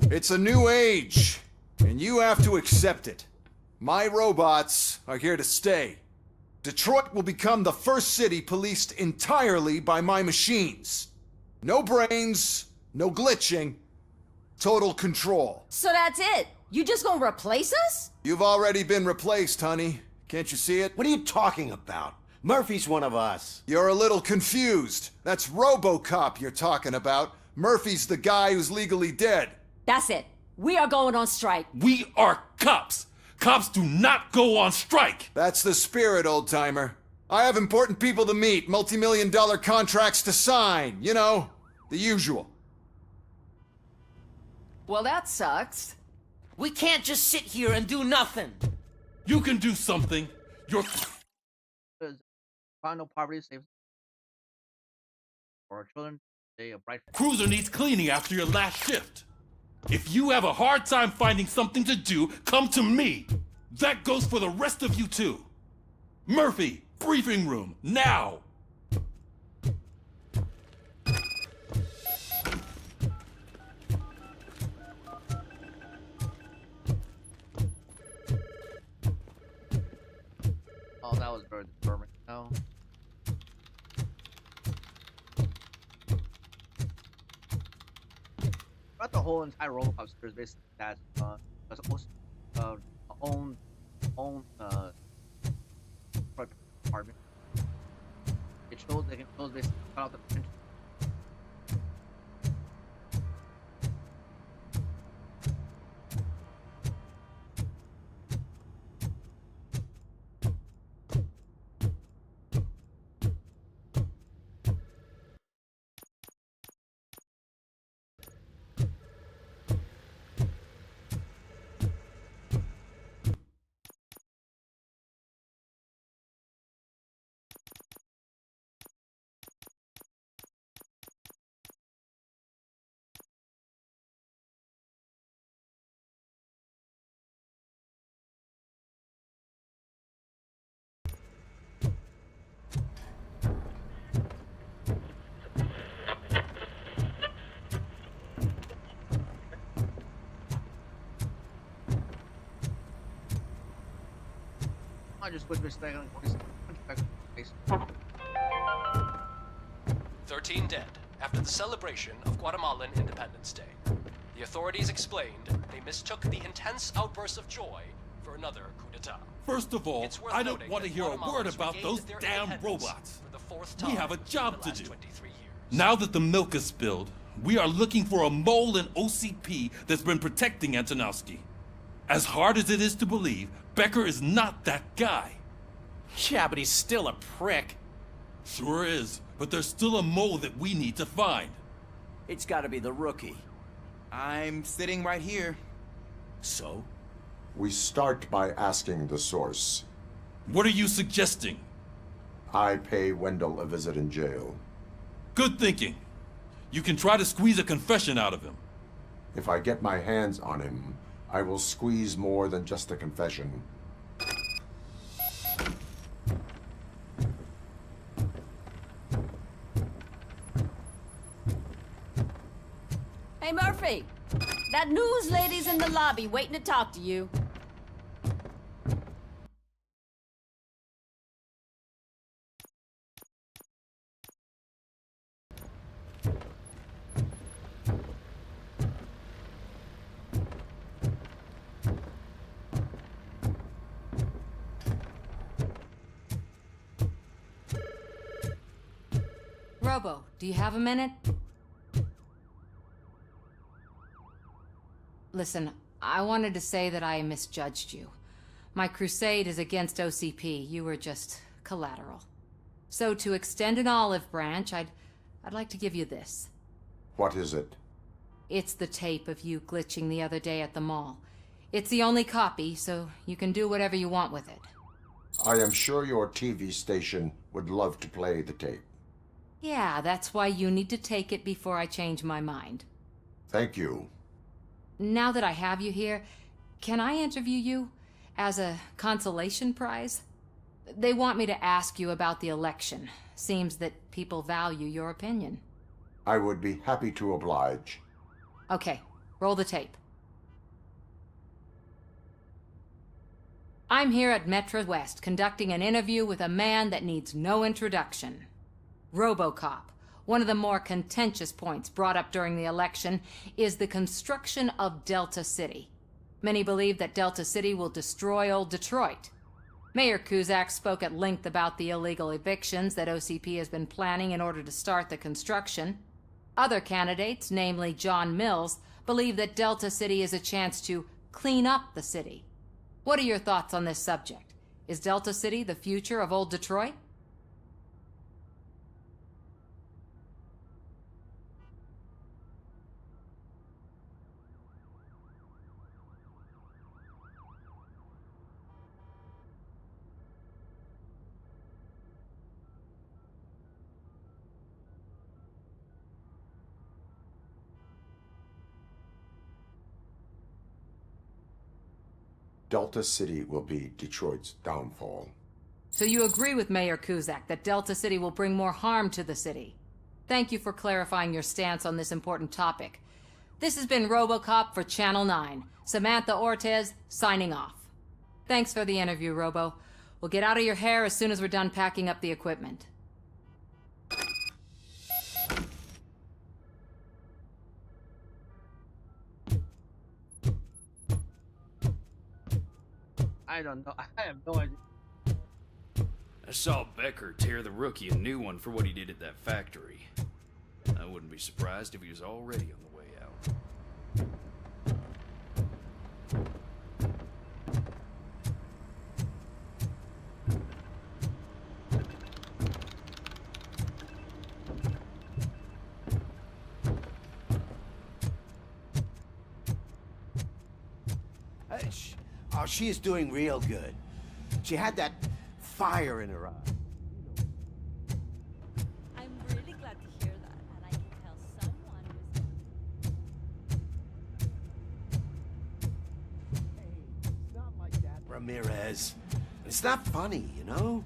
It's a new age, and you have to accept it. My robots are here to stay. Detroit will become the first city policed entirely by my machines. No brains, no glitching, total control. So that's it? You just gonna replace us? You've already been replaced, honey. Can't you see it? What are you talking about? Murphy's one of us. You're a little confused. That's Robocop you're talking about. Murphy's the guy who's legally dead. That's it. We are going on strike. We are cops. Cops do not go on strike. That's the spirit, old-timer. I have important people to meet, multi-million-dollar contracts to sign. You know, the usual. Well, that sucks. We can't just sit here and do nothing. You can do something. You're... No poverty saves for our children. They a bright. Cruiser needs cleaning after your last shift. If you have a hard time finding something to do, come to me. That goes for the rest of you too. Murphy, briefing room, now. Oh, that was very disturbing. No. Throughout the whole entire Robocop series, basically that was own department. It shows they can basically cut out the potential. I just put this thing on 13 dead after the celebration of Guatemalan Independence Day. The authorities explained they mistook the intense outburst of joy for another coup d'etat. First of all, I don't want to hear a word about those damn robots. We have a job to do. Now that the milk is spilled, we are looking for a mole in OCP that's been protecting Antonowski. As hard as it is to believe, Becker is not that guy. Yeah, but he's still a prick. Sure is, but there's still a mole that we need to find. It's gotta be the rookie. I'm sitting right here. So? We start by asking the source. What are you suggesting? I pay Wendell a visit in jail. Good thinking. You can try to squeeze a confession out of him. If I get my hands on him, I will squeeze more than just a confession. Hey, Murphy! That news lady's in the lobby waiting to talk to you. Robo, do you have a minute? Listen, I wanted to say that I misjudged you. My crusade is against OCP. You were just collateral. So to extend an olive branch, I'd like to give you this. What is it? It's the tape of you glitching the other day at the mall. It's the only copy, so you can do whatever you want with it. I am sure your TV station would love to play the tape. Yeah, that's why you need to take it before I change my mind. Thank you. Now that I have you here, can I interview you as a consolation prize? They want me to ask you about the election. Seems that people value your opinion. I would be happy to oblige. Okay, roll the tape. I'm here at Metro West conducting an interview with a man that needs no introduction. Robocop. One of the more contentious points brought up during the election is the construction of Delta City. Many believe that Delta City will destroy old Detroit. Mayor Cusack spoke at length about the illegal evictions that OCP has been planning in order to start the construction. Other candidates, namely John Mills, believe that Delta City is a chance to clean up the city. What are your thoughts on this subject? Is Delta City the future of old Detroit? Delta City will be Detroit's downfall. So you agree with Mayor Cusack that Delta City will bring more harm to the city? Thank you for clarifying your stance on this important topic. This has been Robocop for Channel 9. Samantha Ortez, signing off. Thanks for the interview, Robo. We'll get out of your hair as soon as we're done packing up the equipment. I don't know. I have no idea. I saw Becker tear the rookie a new one for what he did at that factory. I wouldn't be surprised if he was already on the way out. Oh, she is doing real good. She had that fire in her eye. I'm really glad to hear that, and I can tell someone was... It's not like that, Ramirez. It's not funny, you know?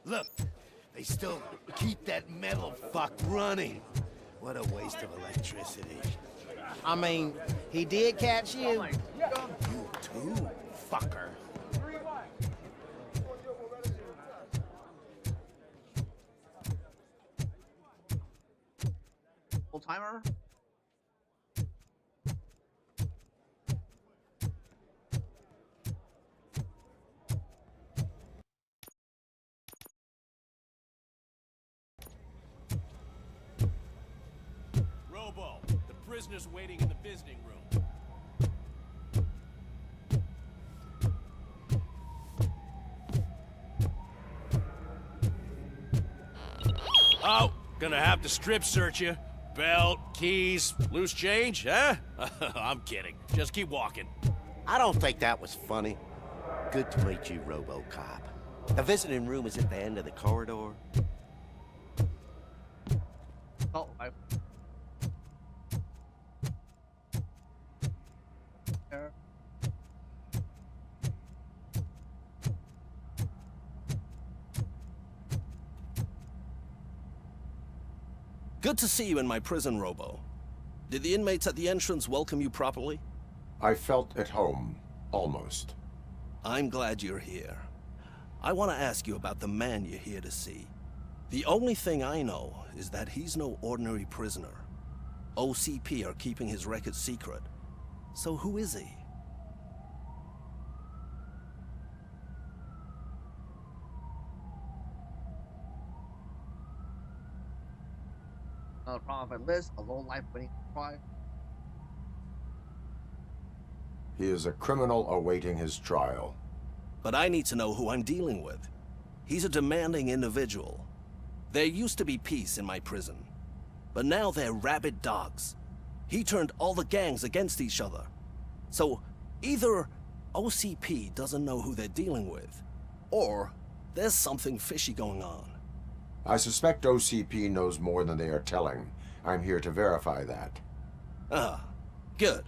Look, they still keep that metal fuck running. What a waste of electricity. I mean, he did catch you. You too, fucker. Full timer? Robo, the prisoner's waiting in the visiting room. Oh, gonna have to strip search you. Belt, keys, loose change, huh? I'm kidding. Just keep walking. I don't think that was funny. Good to meet you, Robocop. The visiting room is at the end of the corridor. Oh, Good to see you in my prison, Robo. Did the inmates at the entrance welcome you properly? I felt at home, almost. I'm glad you're here. I want to ask you about the man you're here to see. The only thing I know is that he's no ordinary prisoner. OCP are keeping his record secret. So who is he? Another problem on my list, a low-life winning try. He is a criminal awaiting his trial. But I need to know who I'm dealing with. He's a demanding individual. There used to be peace in my prison, but now they're rabid dogs. He turned all the gangs against each other. So either OCP doesn't know who they're dealing with, or there's something fishy going on. I suspect OCP knows more than they are telling. I'm here to verify that. Ah, good.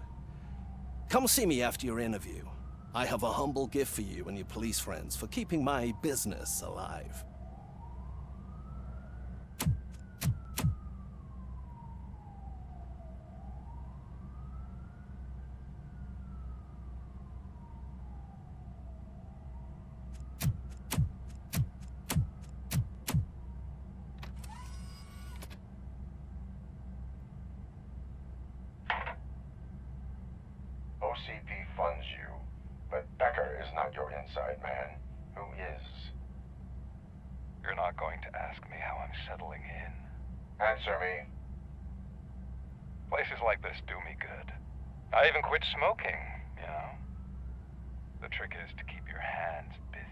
Come see me after your interview. I have a humble gift for you and your police friends for keeping my business alive. OCP funds you, but Becker is not your inside man. Who is? You're not going to ask me how I'm settling in. Answer me. Places like this do me good. I even quit smoking, you know. The trick is to keep your hands busy.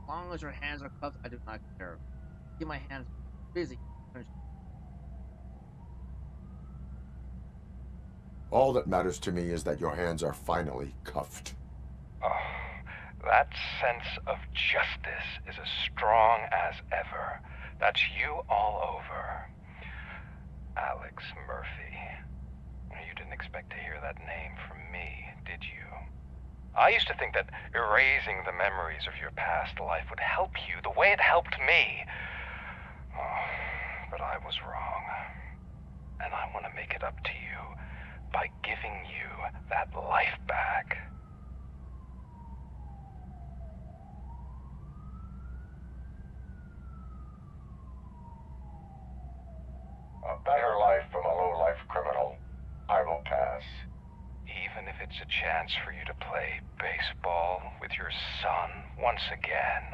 As long as your hands are cuffed, I do not care. Keep my hands busy. All that matters to me is that your hands are finally cuffed. Oh, that sense of justice is as strong as ever. That's you all over. Alex Murphy. You didn't expect to hear that name from me, did you? I used to think that erasing the memories of your past life would help you the way it helped me. Oh, but I was wrong. And I want to make it up to you by giving you that life back. A better life from a low-life criminal. I will pass. Even if it's a chance for you to play baseball with your son once again.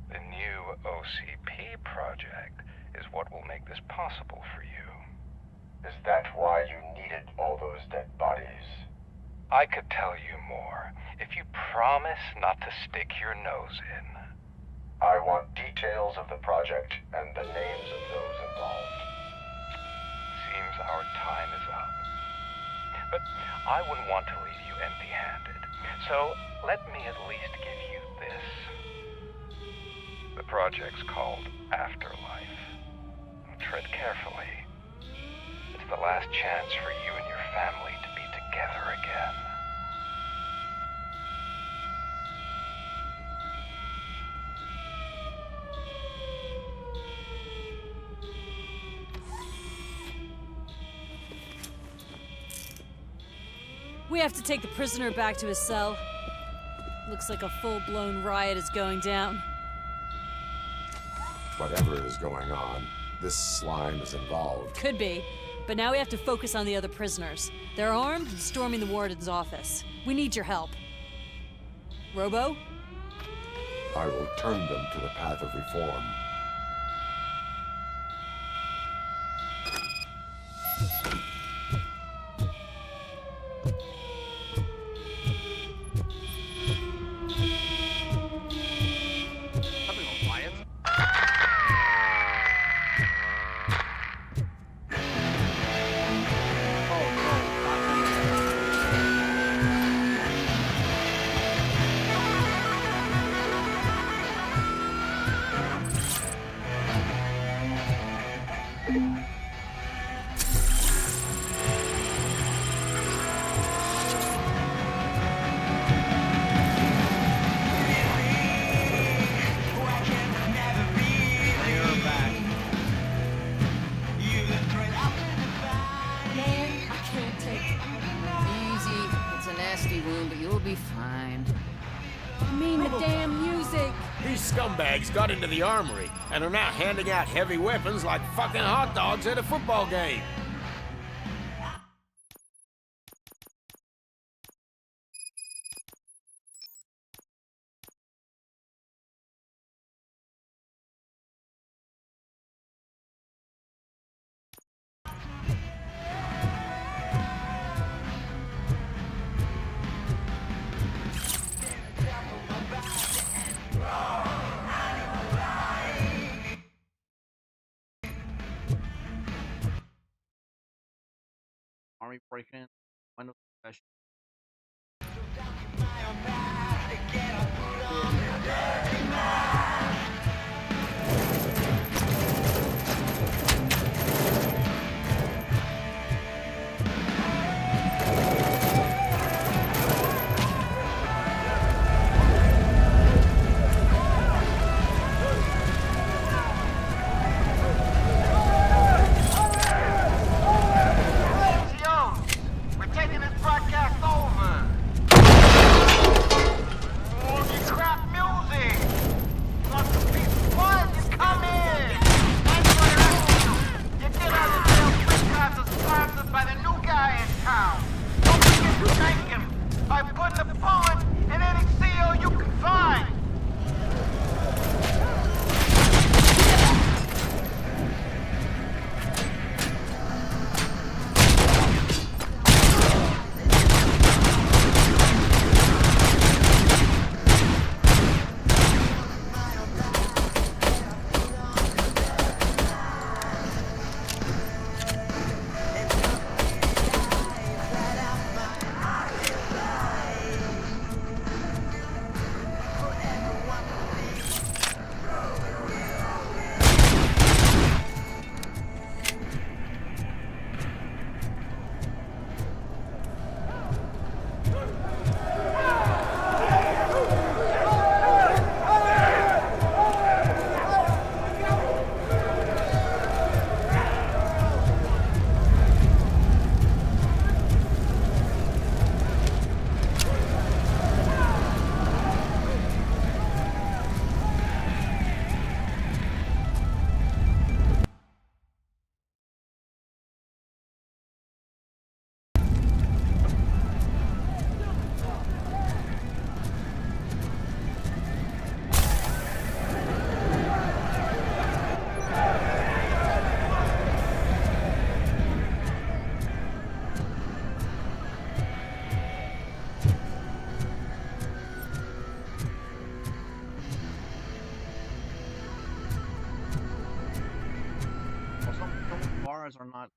The new OCP project is what will make this possible for you. Is that why you needed all those dead bodies? I could tell you more if you promise not to stick your nose in. I want details of the project and the names of those involved. Seems our time is up. But I wouldn't want to leave you empty-handed, so let me at least give you this. The project's called Afterlife. Tread carefully. It's the last chance for you and your family to be together again. We have to take the prisoner back to his cell. Looks like a full-blown riot is going down. Whatever is going on, this slime is involved. Could be, but now we have to focus on the other prisoners. They're armed and storming the warden's office. We need your help. Robo? I will turn them to the path of reform. scumbags got into the armory and are now handing out heavy weapons like fucking hot dogs at a football game. Army break-in, window special. Some bars are not.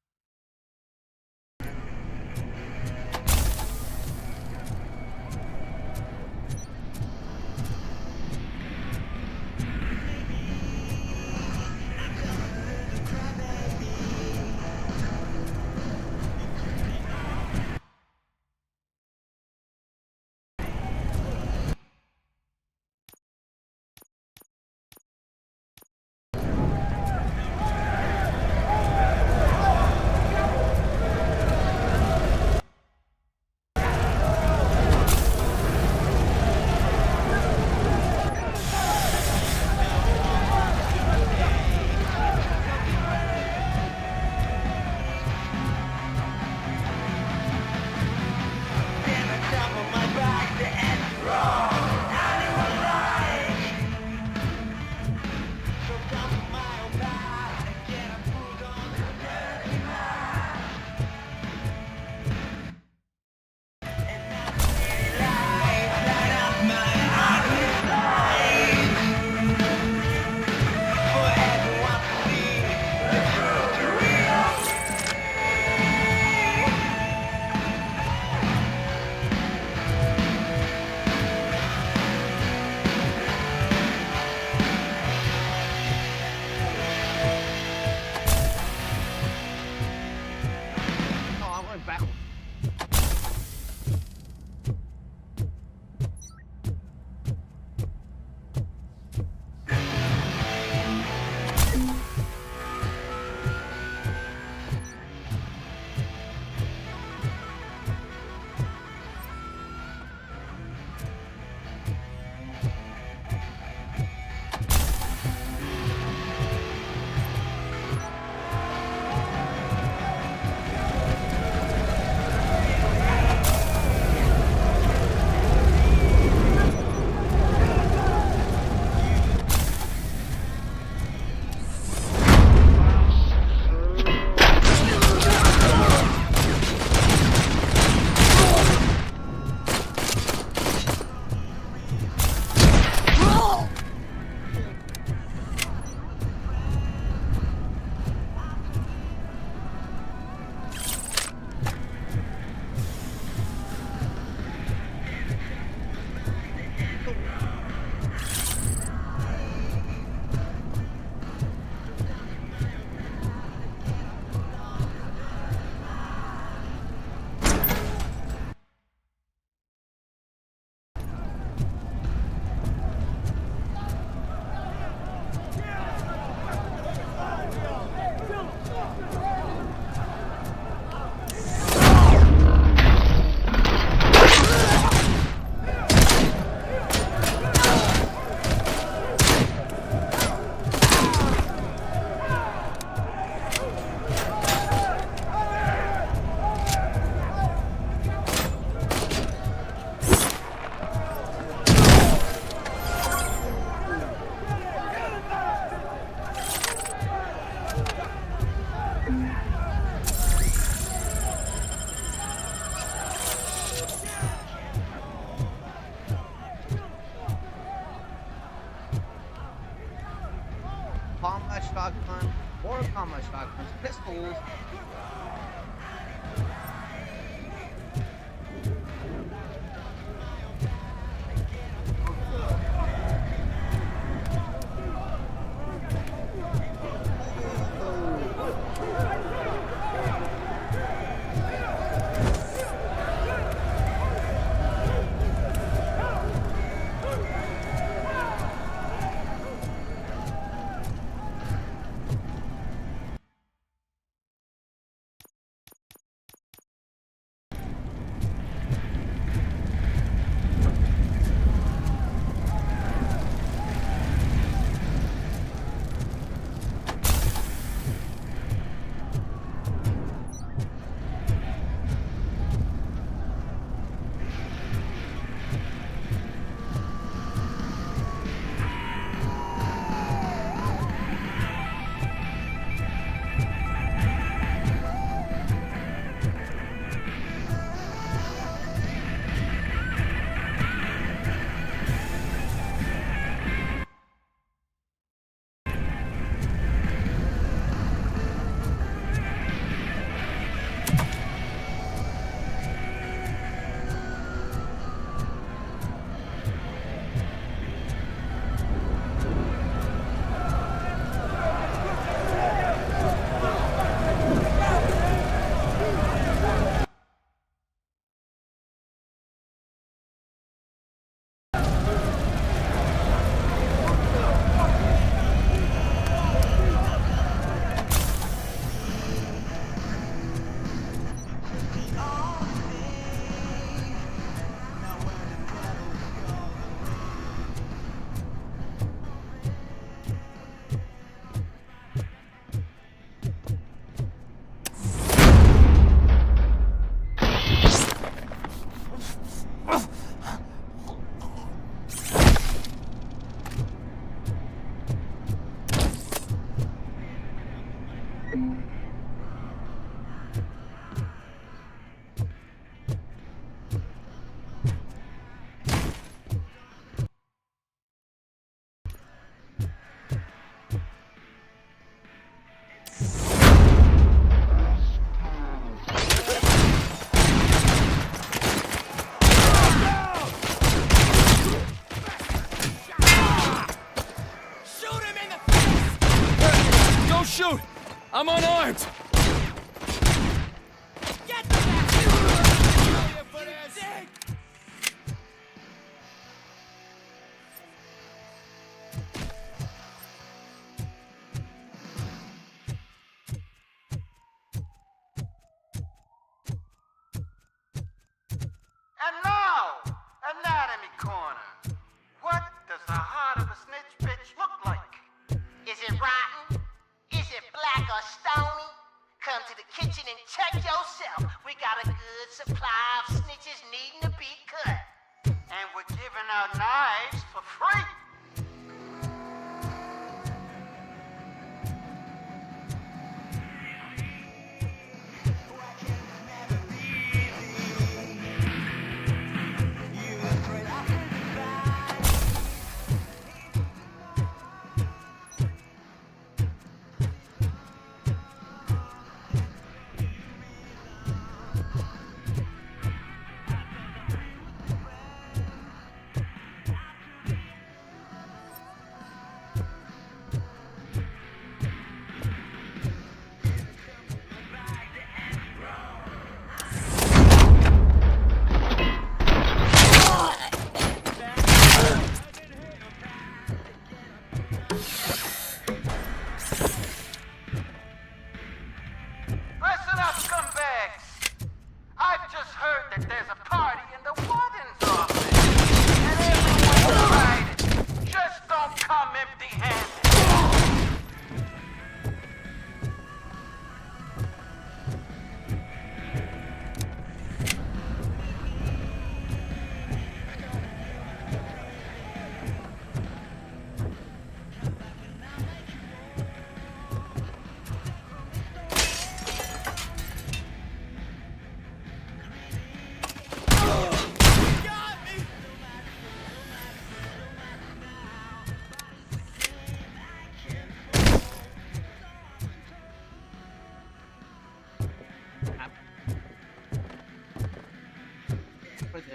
combat shotgun, more combat shotguns, pistols. Shoot! I'm unarmed! Get the back! And now, Anatomy Corner. What does the heart of a snitch bitch look like? Is it rotten? Is it black or stony? Come to the kitchen and check yourself. We got a good supply of snitches needing to be cut. And we're giving out knives for free. Listen up, scumbags! I've just heard that there's a party in the warden's office, and everyone's invited. Just don't come empty-handed.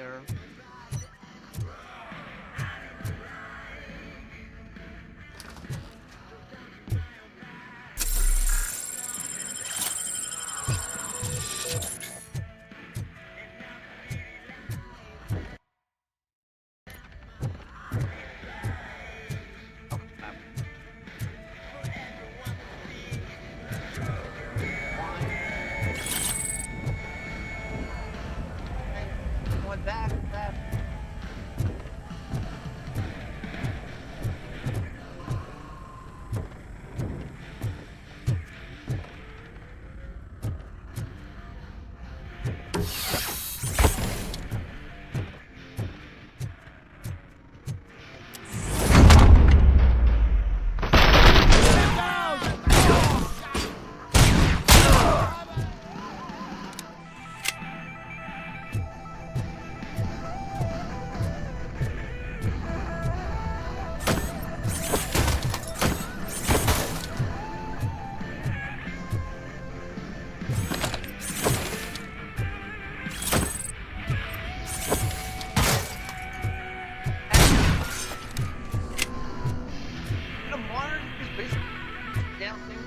there. Going back. The monitor is basically down thing.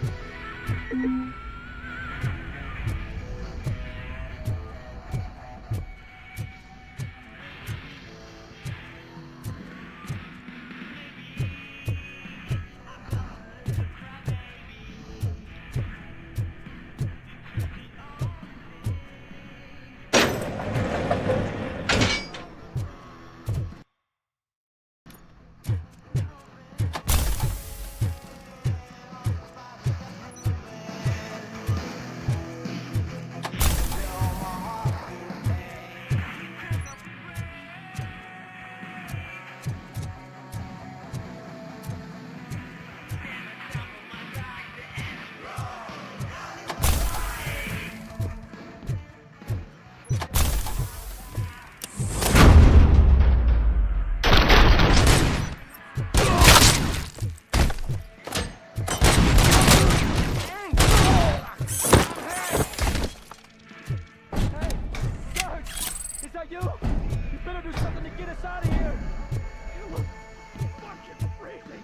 Is that you? You better do something to get us out of here! You look fucking freezing!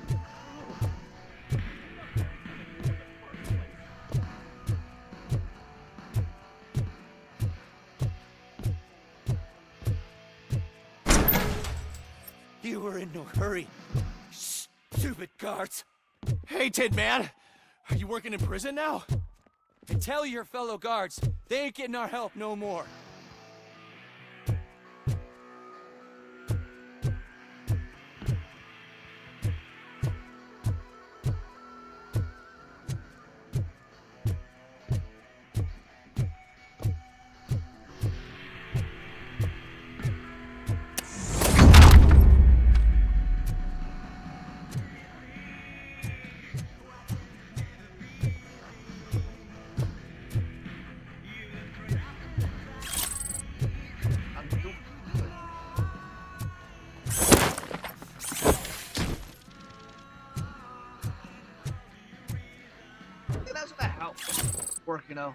You were in no hurry. Stupid guards. Hey, Tin Man. Are you working in prison now? And tell your fellow guards, they ain't getting our help no more. That's gonna help work, you know.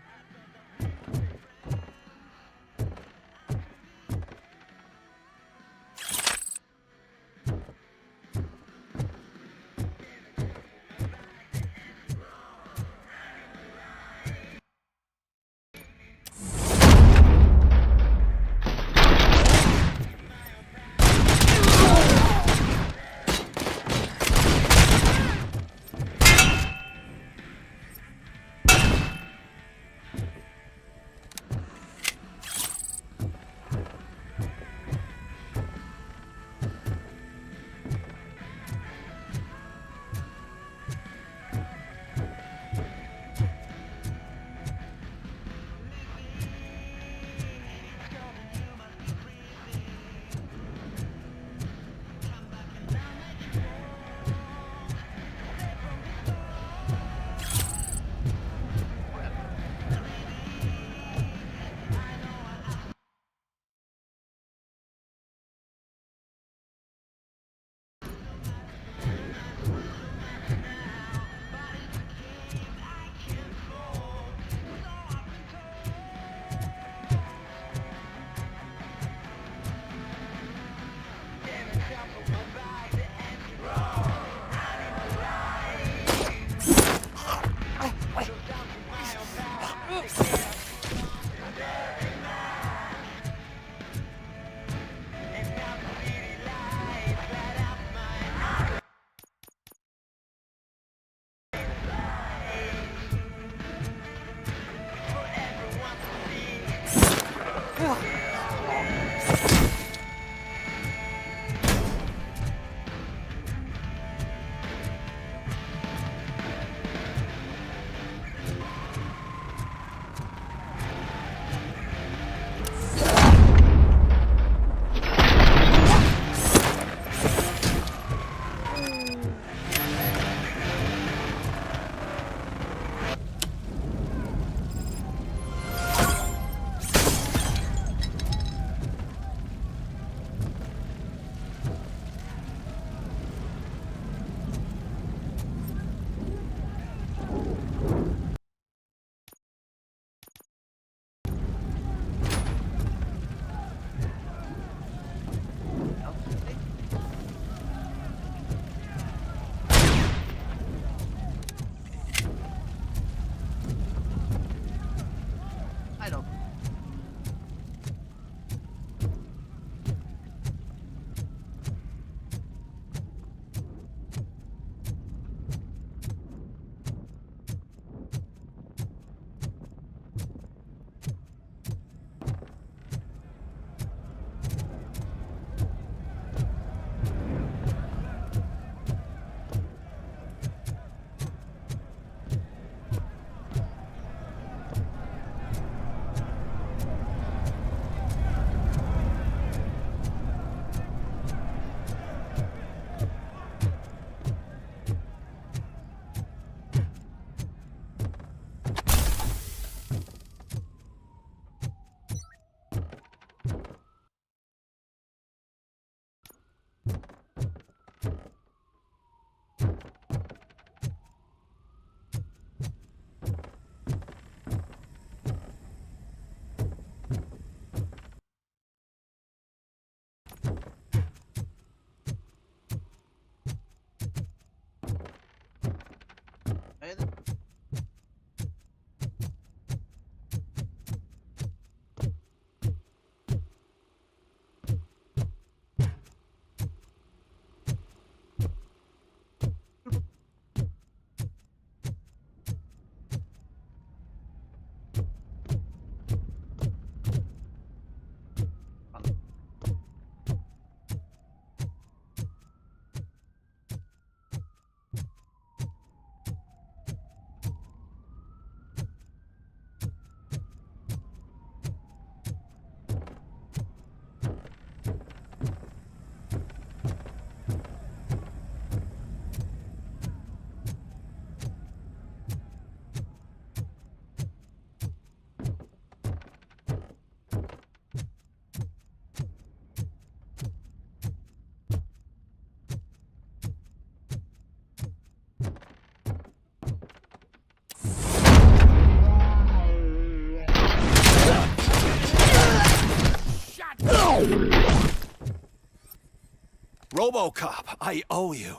Robocop, I owe you.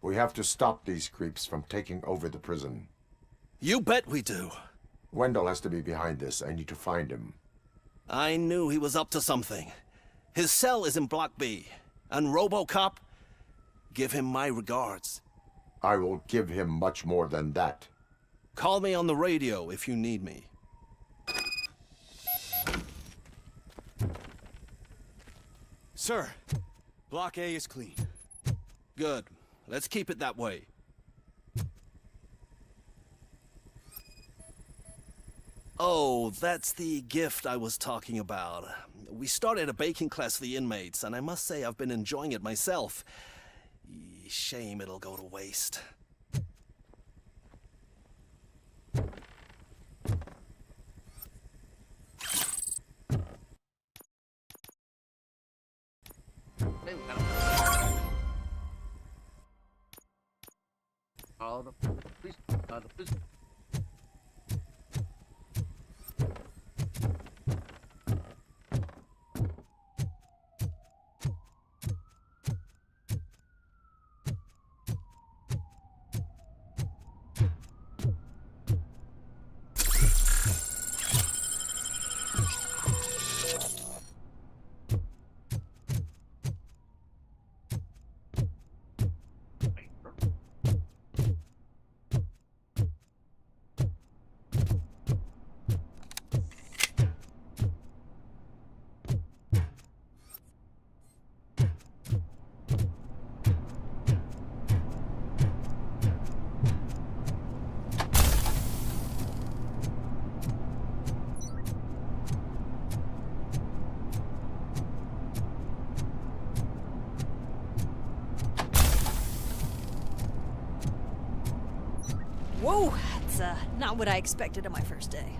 We have to stop these creeps from taking over the prison. You bet we do. Wendell has to be behind this. I need to find him. I knew he was up to something. His cell is in Block B. And Robocop, give him my regards. I will give him much more than that. Call me on the radio if you need me. Sir, Block A is clean. Good. Let's keep it that way. Oh, that's the gift I was talking about. We started a baking class for the inmates, and I must say I've been enjoying it myself. Shame it'll go to waste. Please. Whoa, that's not what I expected on my first day.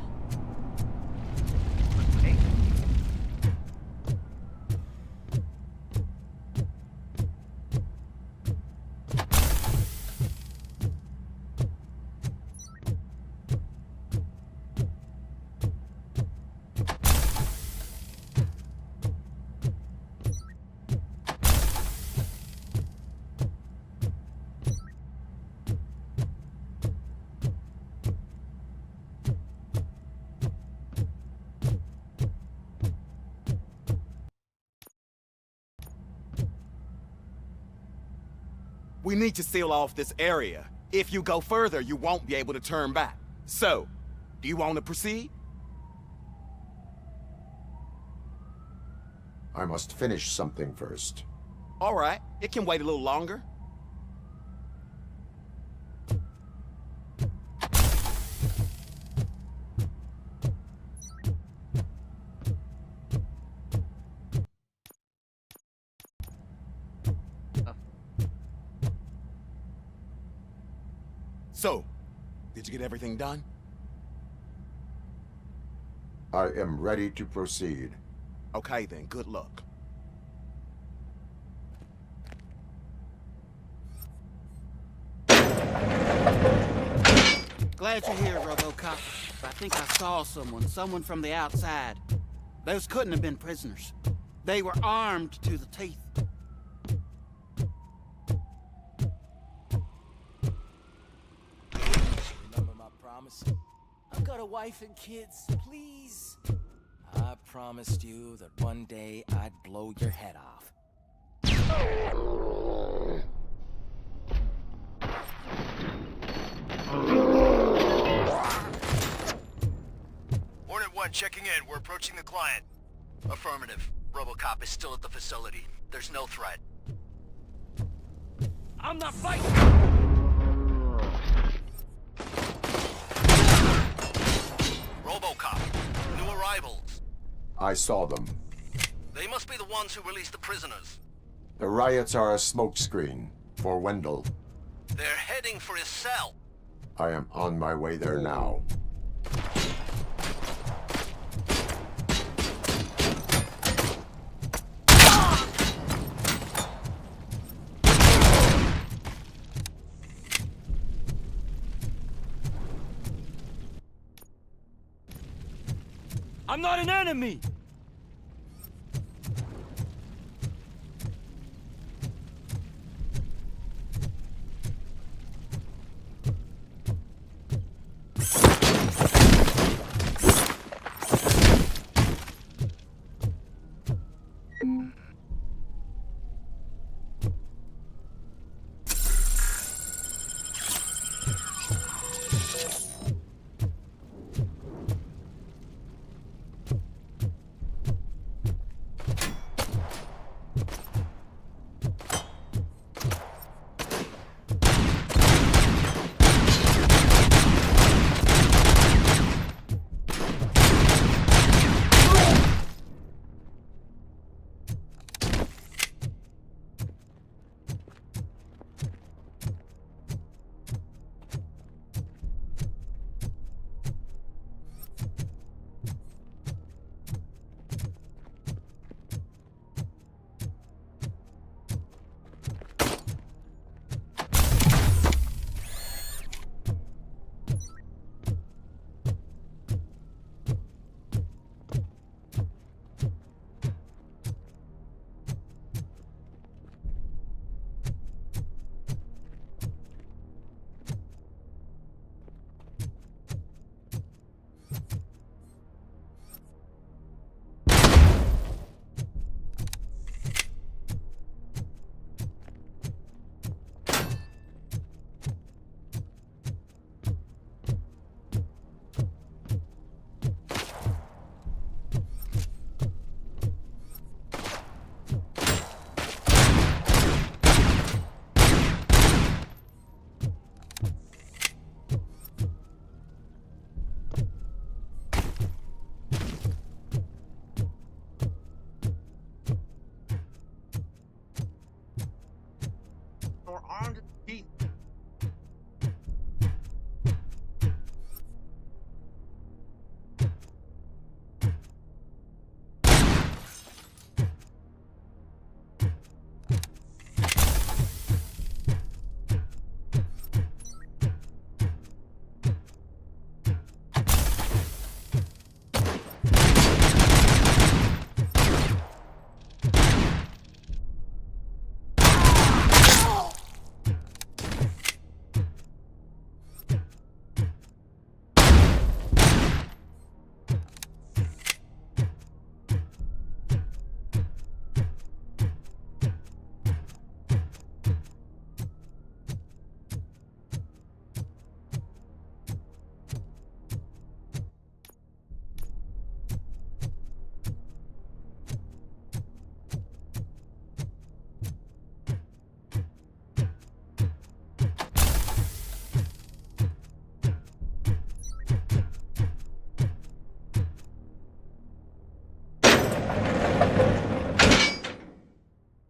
We need to seal off this area. If you go further, you won't be able to turn back. So, do you want to proceed? I must finish something first. All right, it can wait a little longer. So, did you get everything done? I am ready to proceed. Okay then, good luck. Glad you're here, Robocop. I think I saw someone from the outside. Those couldn't have been prisoners. They were armed to the teeth. Remember my promise? I've got a wife and kids, please. I promised you that one day I'd blow your head off. Hornet 1 checking in. We're approaching the client. Affirmative. Robocop is still at the facility. There's no threat. I'm not fighting! Robocop. New arrivals. I saw them. They must be the ones who released the prisoners. The riots are a smokescreen for Wendell. They're heading for his cell. I am on my way there now. I'm not an enemy!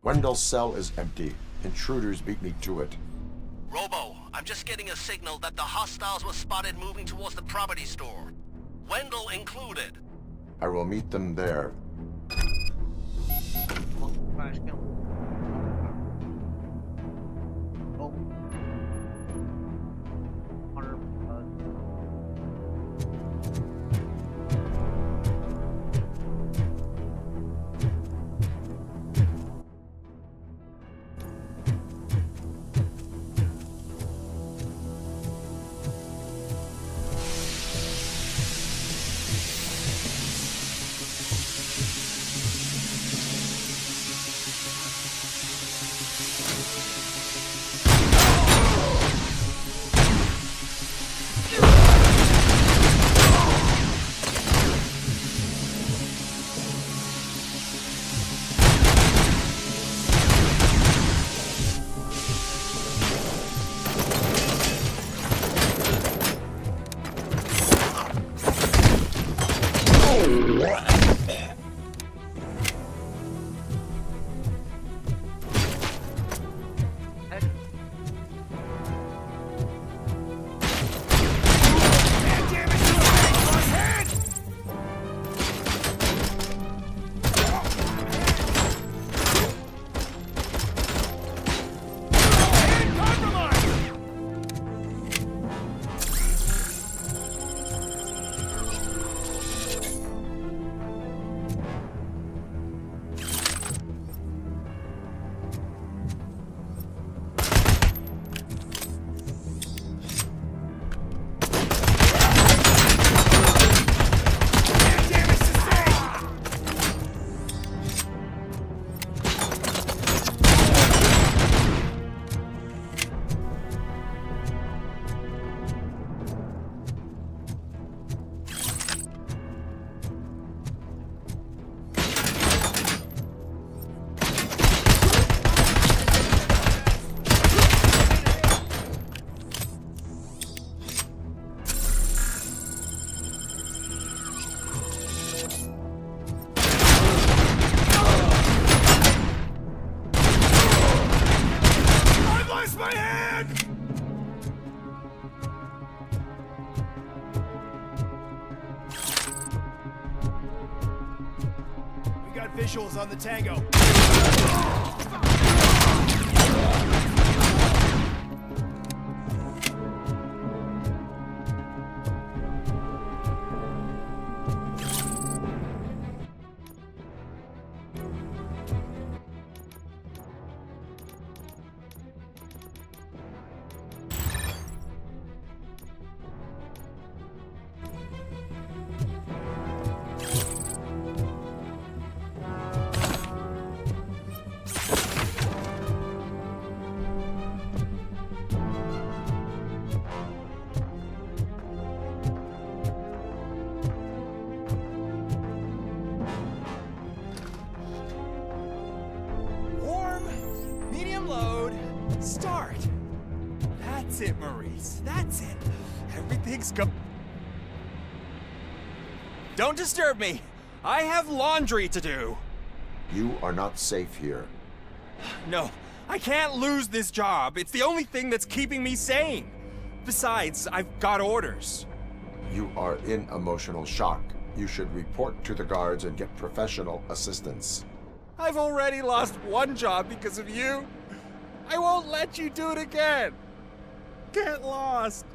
Wendell's cell is empty. Intruders beat me to it. Robo, I'm just getting a signal that the hostiles were spotted moving towards the property store. Wendell included. I will meet them there. Visuals on the Tango. Start. That's it, Maurice. That's it. Everything's Don't disturb me. I have laundry to do. You are not safe here. No, I can't lose this job. It's the only thing that's keeping me sane. Besides, I've got orders. You are in emotional shock. You should report to the guards and get professional assistance. I've already lost one job because of you. I won't let you do it again. Get lost.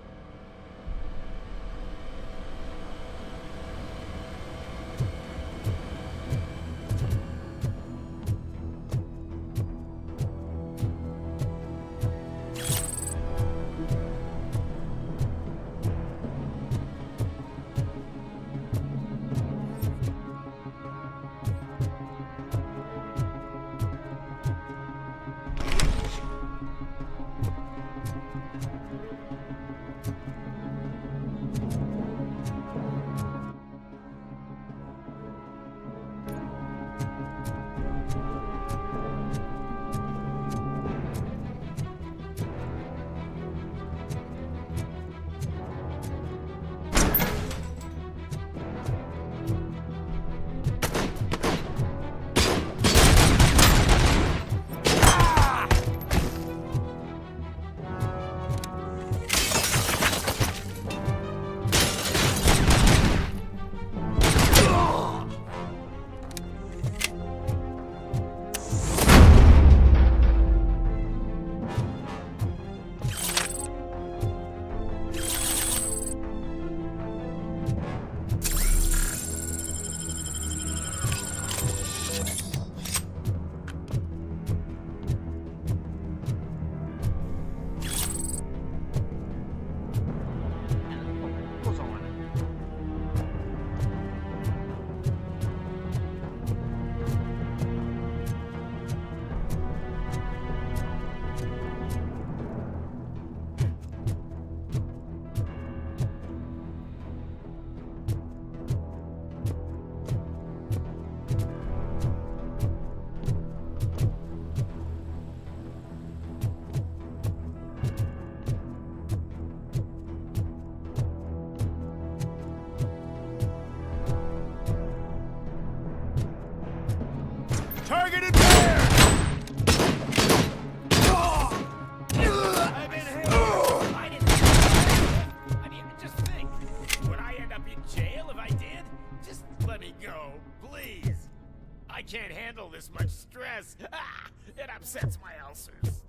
upsets my ulcers.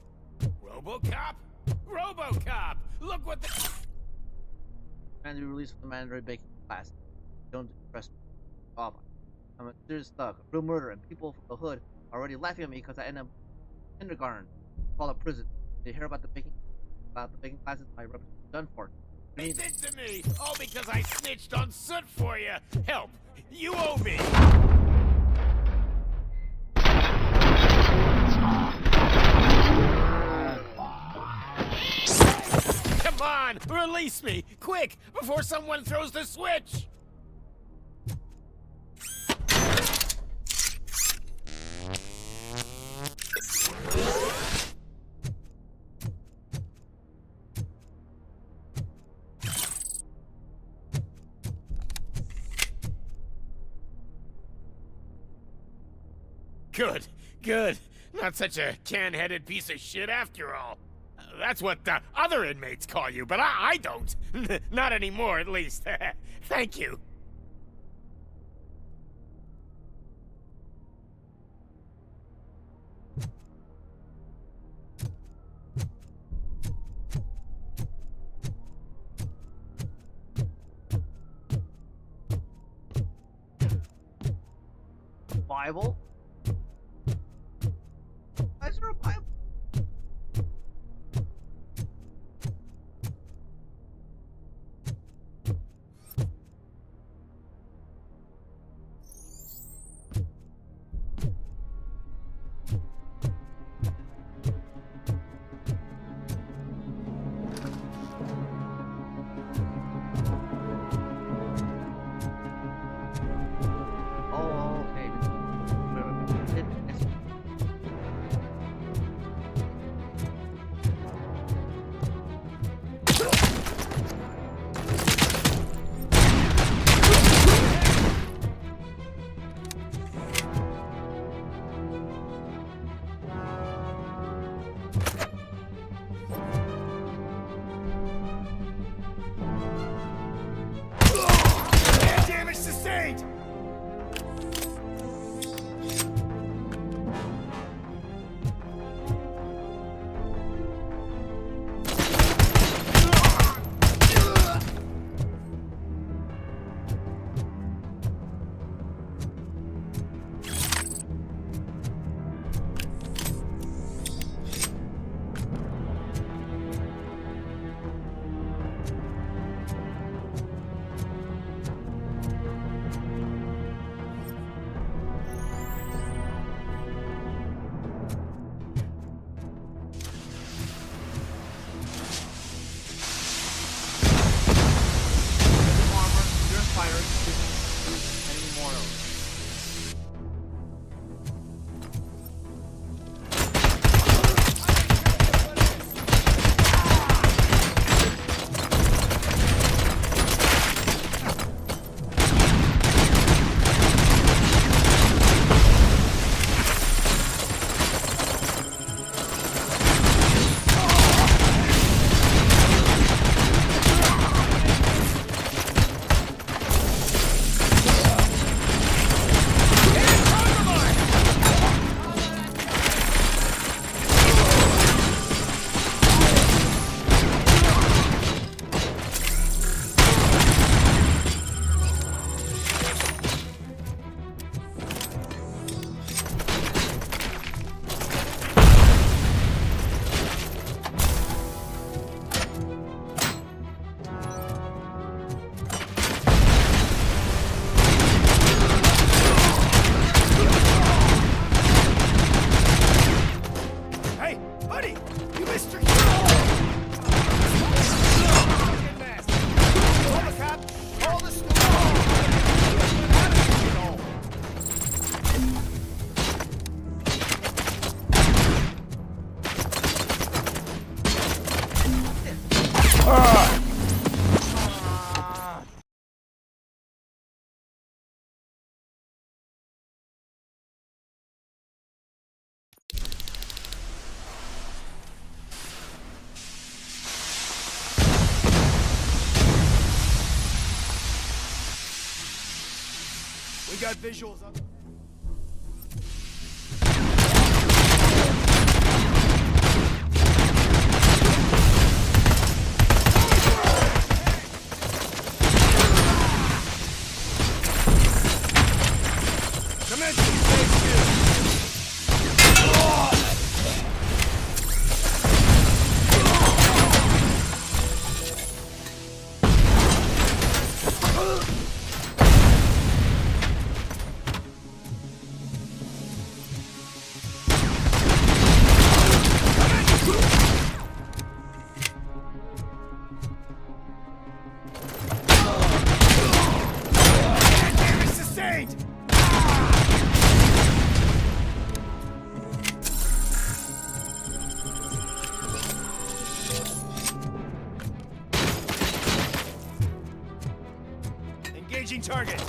Robocop? Robocop! Look what the... And be released from the mandatory baking class. Don't trust me. Oh my. I'm a serious thug, a real murderer, and people from the hood are already laughing at me because I end up in kindergarten. Call it prison. They hear about the baking classes, my reputation is done for. They did to me, all because I snitched on Soot for you. Help! You owe me! Come on, release me, quick, before someone throws the switch! Good, good. Not such a can-headed piece of shit after all. That's what the other inmates call you, but I don't. Not anymore, at least. Thank you. Bible? Why is there a Bible? Oh, okay. Damage sustained! We got visuals on... Changing target.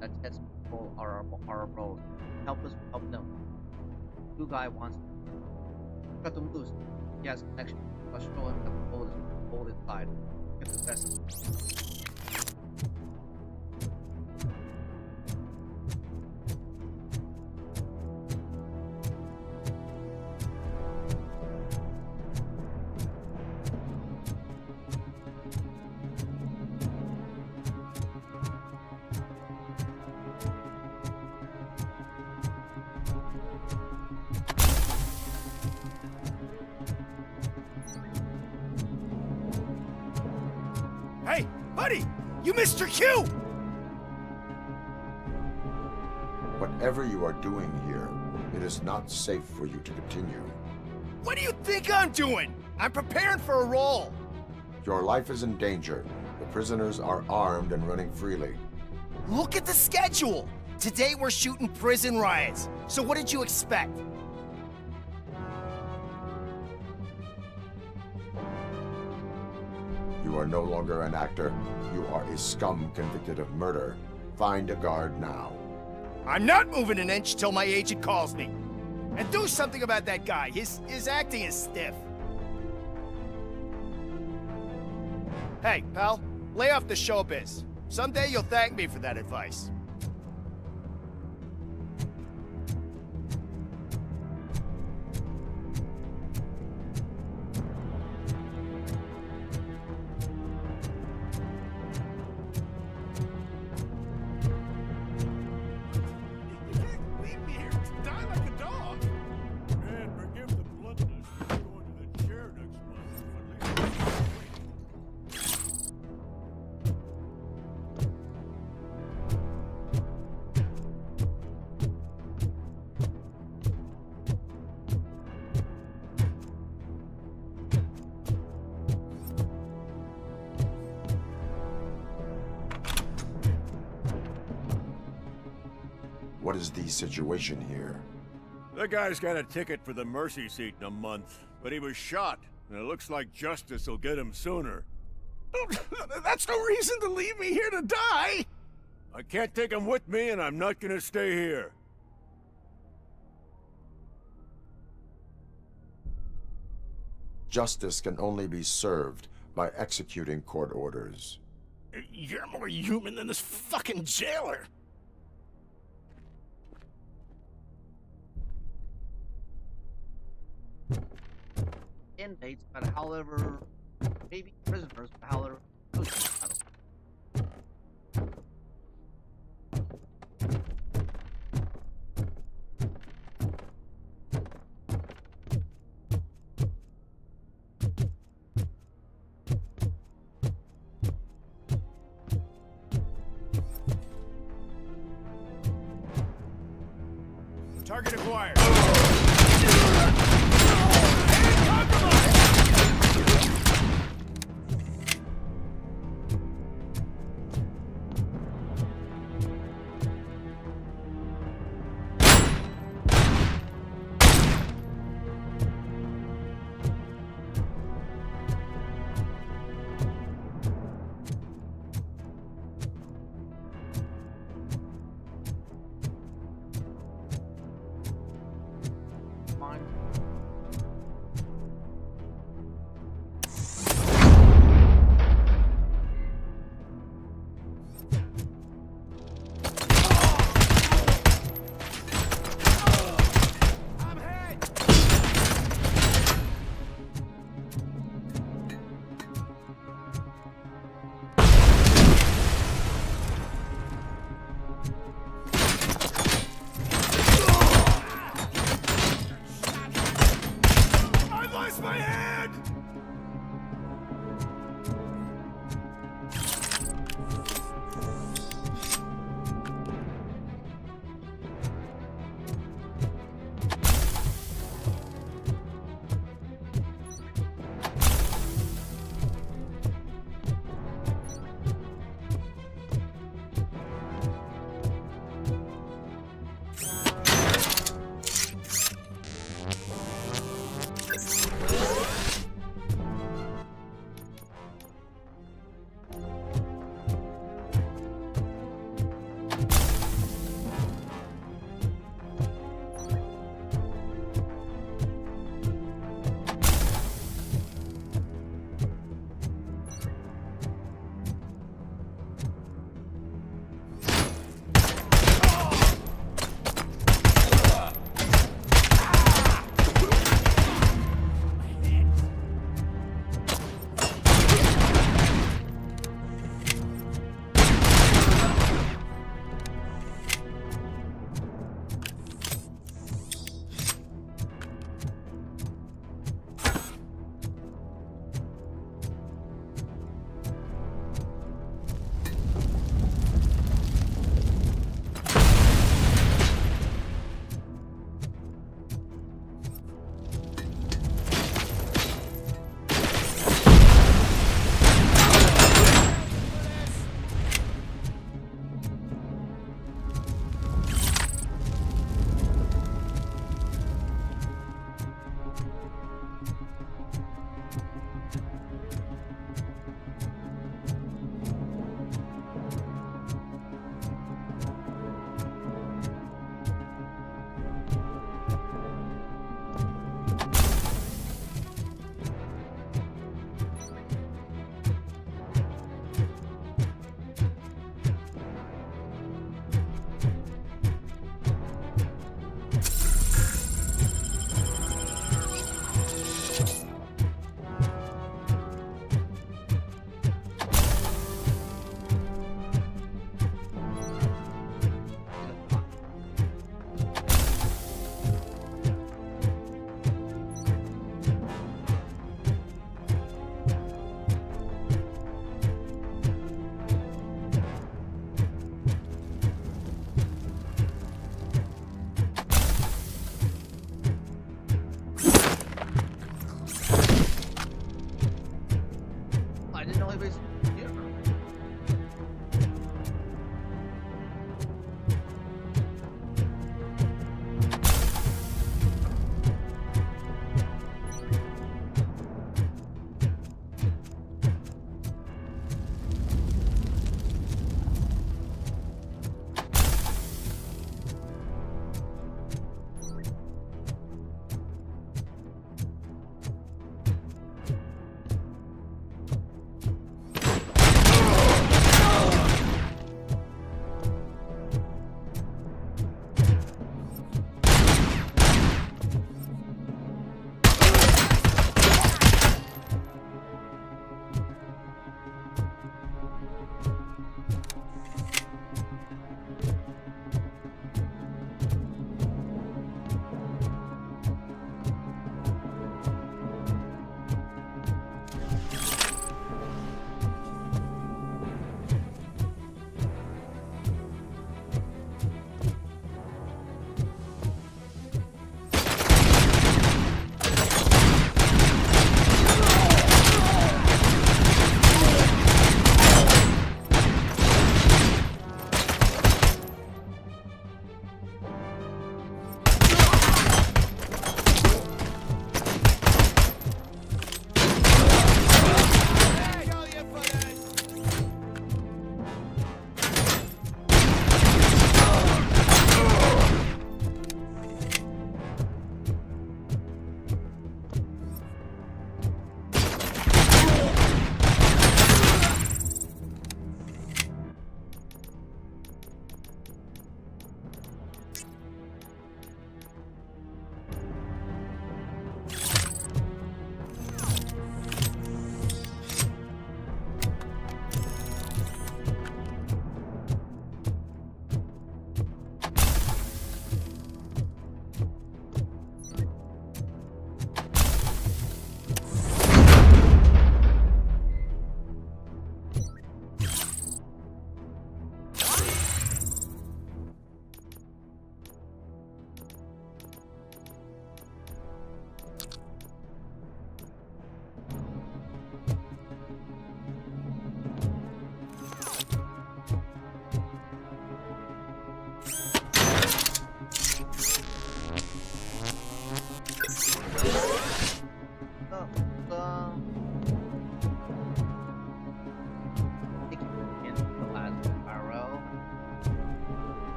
That test people are our roles. Help us help them. New guy wants to cut them loose. He has connection. Let's show him that the gold inside. Get the best. Hey, buddy! You missed your cue! Whatever you are doing here, it is not safe for you to continue. What do you think I'm doing? I'm preparing for a role. Your life is in danger. The prisoners are armed and running freely. Look at the schedule! Today we're shooting prison riots. So what did you expect? You are no longer an actor. You are a scum convicted of murder. Find a guard now. I'm not moving an inch till my agent calls me. And do something about that guy. His acting is stiff. Hey, pal, lay off the showbiz. Someday you'll thank me for that advice. What is the situation here? The guy's got a ticket for the mercy seat in a month, but he was shot, and it looks like justice will get him sooner. That's no reason to leave me here to die! I can't take him with me, and I'm not gonna stay here. Justice can only be served by executing court orders. You're more human than this fucking jailer! Inmates, but however, maybe prisoners, but however, Target acquired.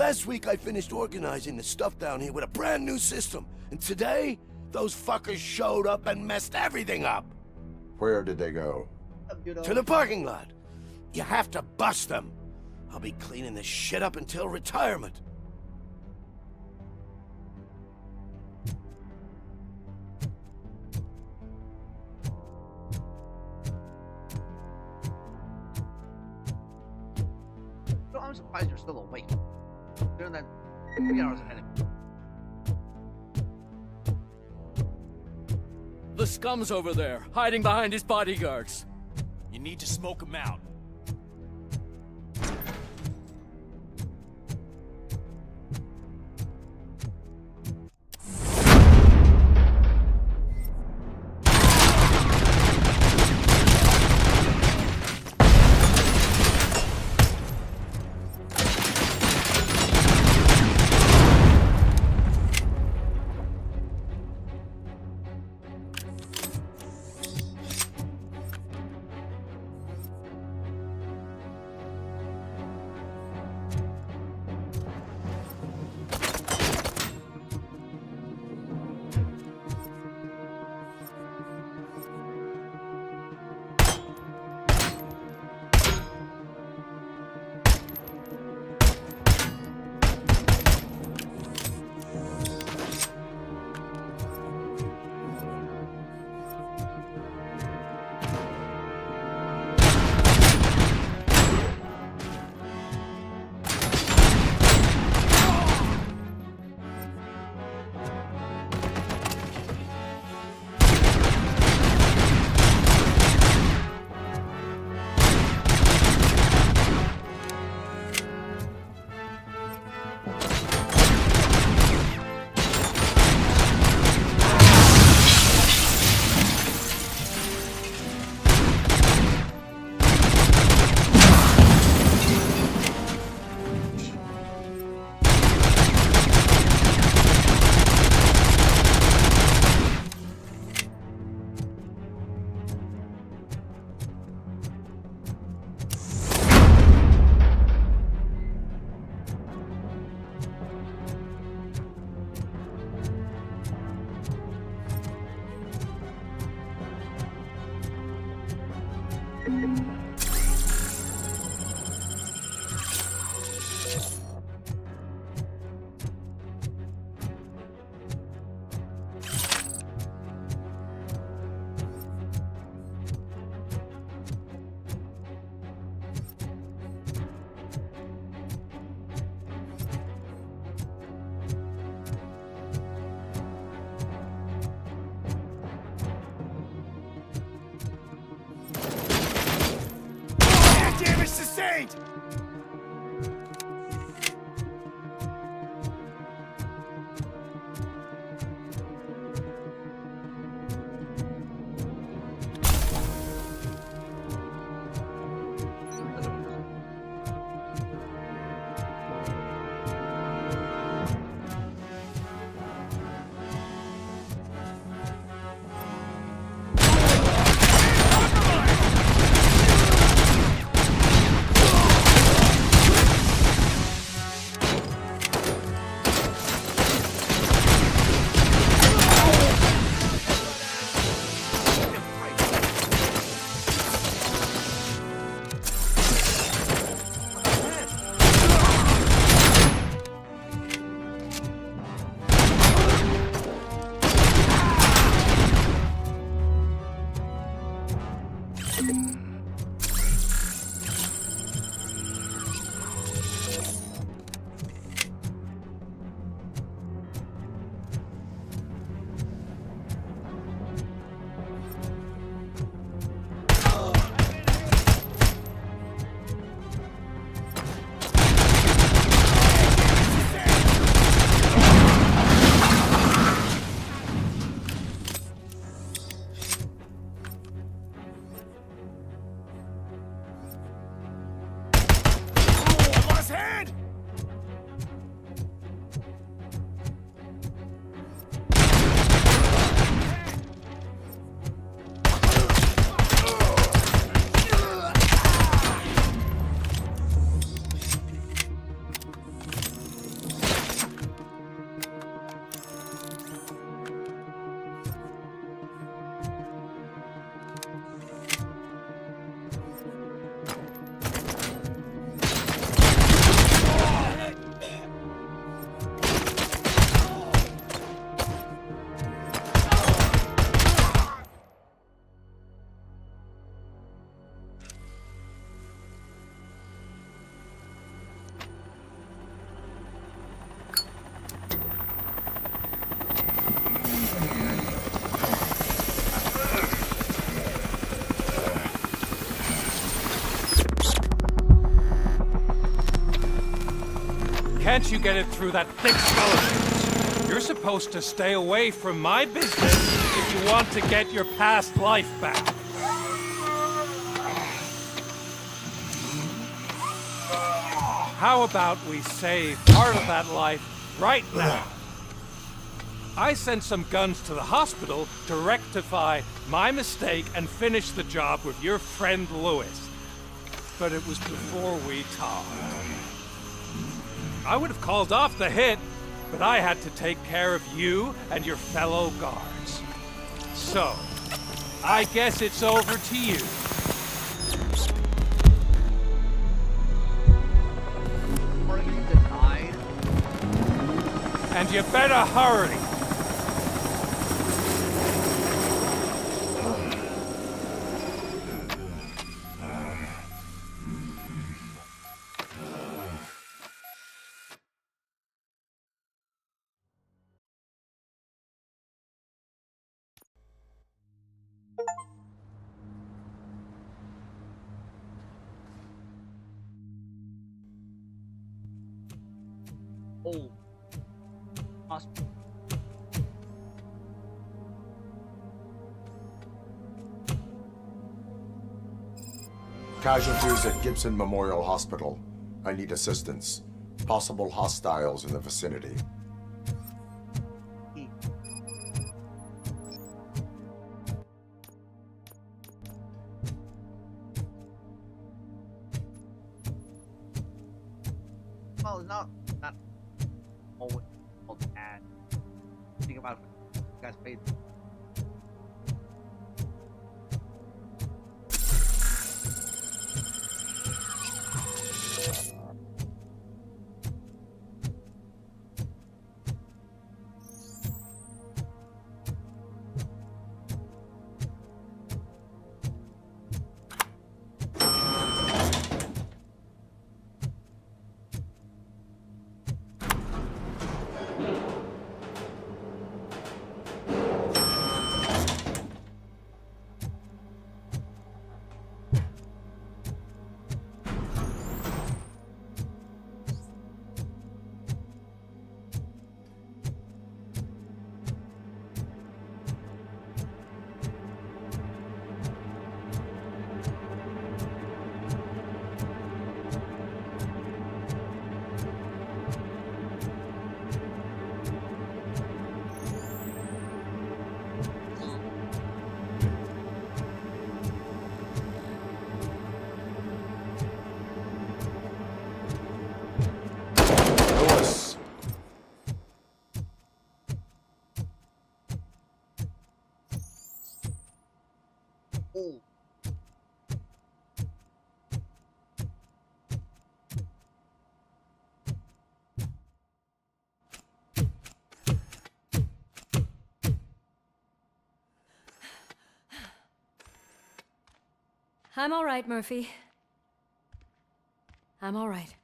Last week I finished organizing the stuff down here with a brand new system. And today, those fuckers showed up and messed everything up. Where did they go? To the parking lot. You have to bust them. I'll be cleaning this shit up until retirement. So I'm surprised you're still awake. During that 3 hours ahead of me. The scum's over there, hiding behind his bodyguards. You need to smoke him out. Sustained! Can't you get it through that thick skull of yours? You're supposed to stay away from my business if you want to get your past life back. How about we save part of that life right now? I sent some guns to the hospital to rectify my mistake and finish the job with your friend Lewis. But it was before we talked. I would have called off the hit, but I had to take care of you and your fellow guards. So, I guess it's over to you. And you better hurry. Oh. Hospital. Casualties at Gibson Memorial Hospital. I need assistance. Possible hostiles in the vicinity. Well, not always called ad. Think about it. You guys paid. Oh. I'm all right, Murphy. I'm all right.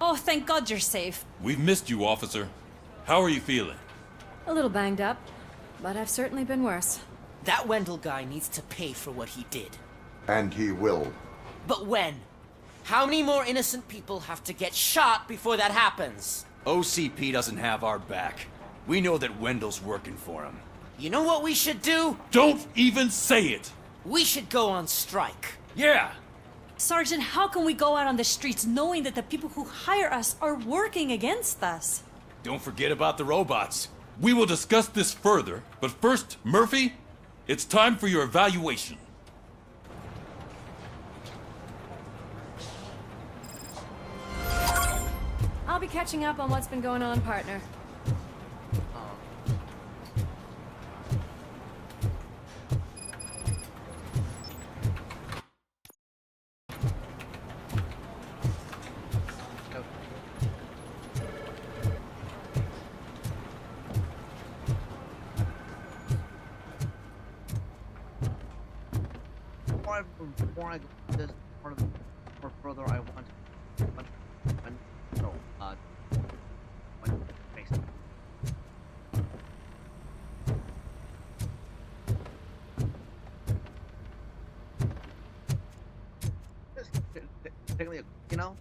Oh, thank God you're safe. We've missed you, officer. How are you feeling? A little banged up, but I've certainly been worse. That Wendell guy needs to pay for what he did. And he will. But when? How many more innocent people have to get shot before that happens? OCP doesn't have our back. We know that Wendell's working for him. You know what we should do? Don't even say it! We should go on strike. Yeah! Sergeant, how can we go out on the streets knowing that the people who hire us are working against us? Don't forget about the robots. We will discuss this further, but first, Murphy, it's time for your evaluation. I'll be catching up on what's been going on, partner. before I go to this part of the or further, I want no face. Just technically, you know,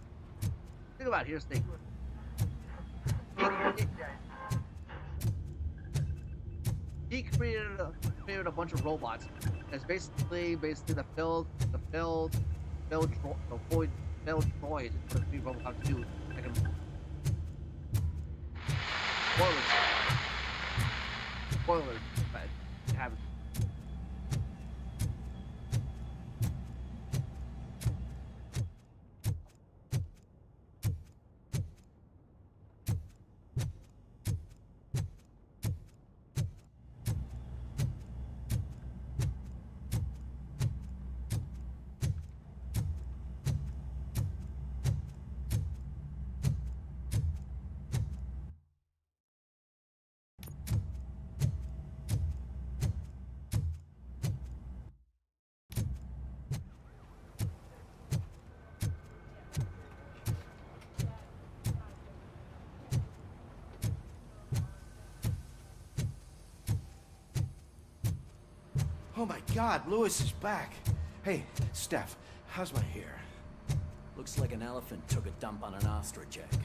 think about it. Here's the thing. He created a bunch of robots. It's basically the failed droids in the three Robocop 2. Spoilers, but have it. Oh my God, Lewis is back. Hey, Steph, how's my hair? Looks like an elephant took a dump on an ostrich egg.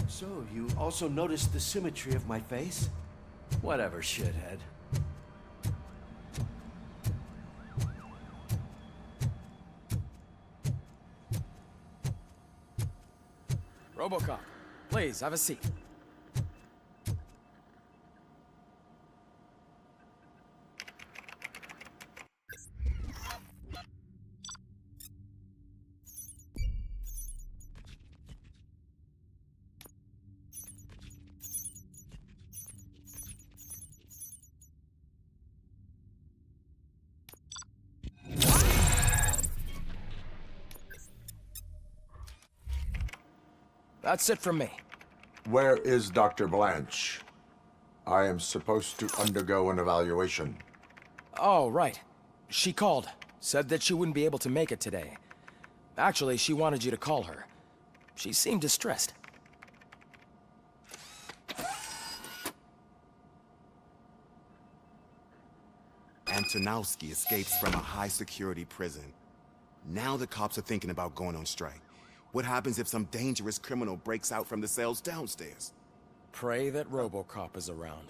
So, you also noticed the symmetry of my face? Whatever, shithead. Robocop, please, have a seat. That's it from me. Where is Dr. Blanche? I am supposed to undergo an evaluation. Oh, right. She called. Said that she wouldn't be able to make it today. Actually, she wanted you to call her. She seemed distressed. Antonowski escapes from a high-security prison. Now the cops are thinking about going on strike. What happens if some dangerous criminal breaks out from the cells downstairs? Pray that Robocop is around.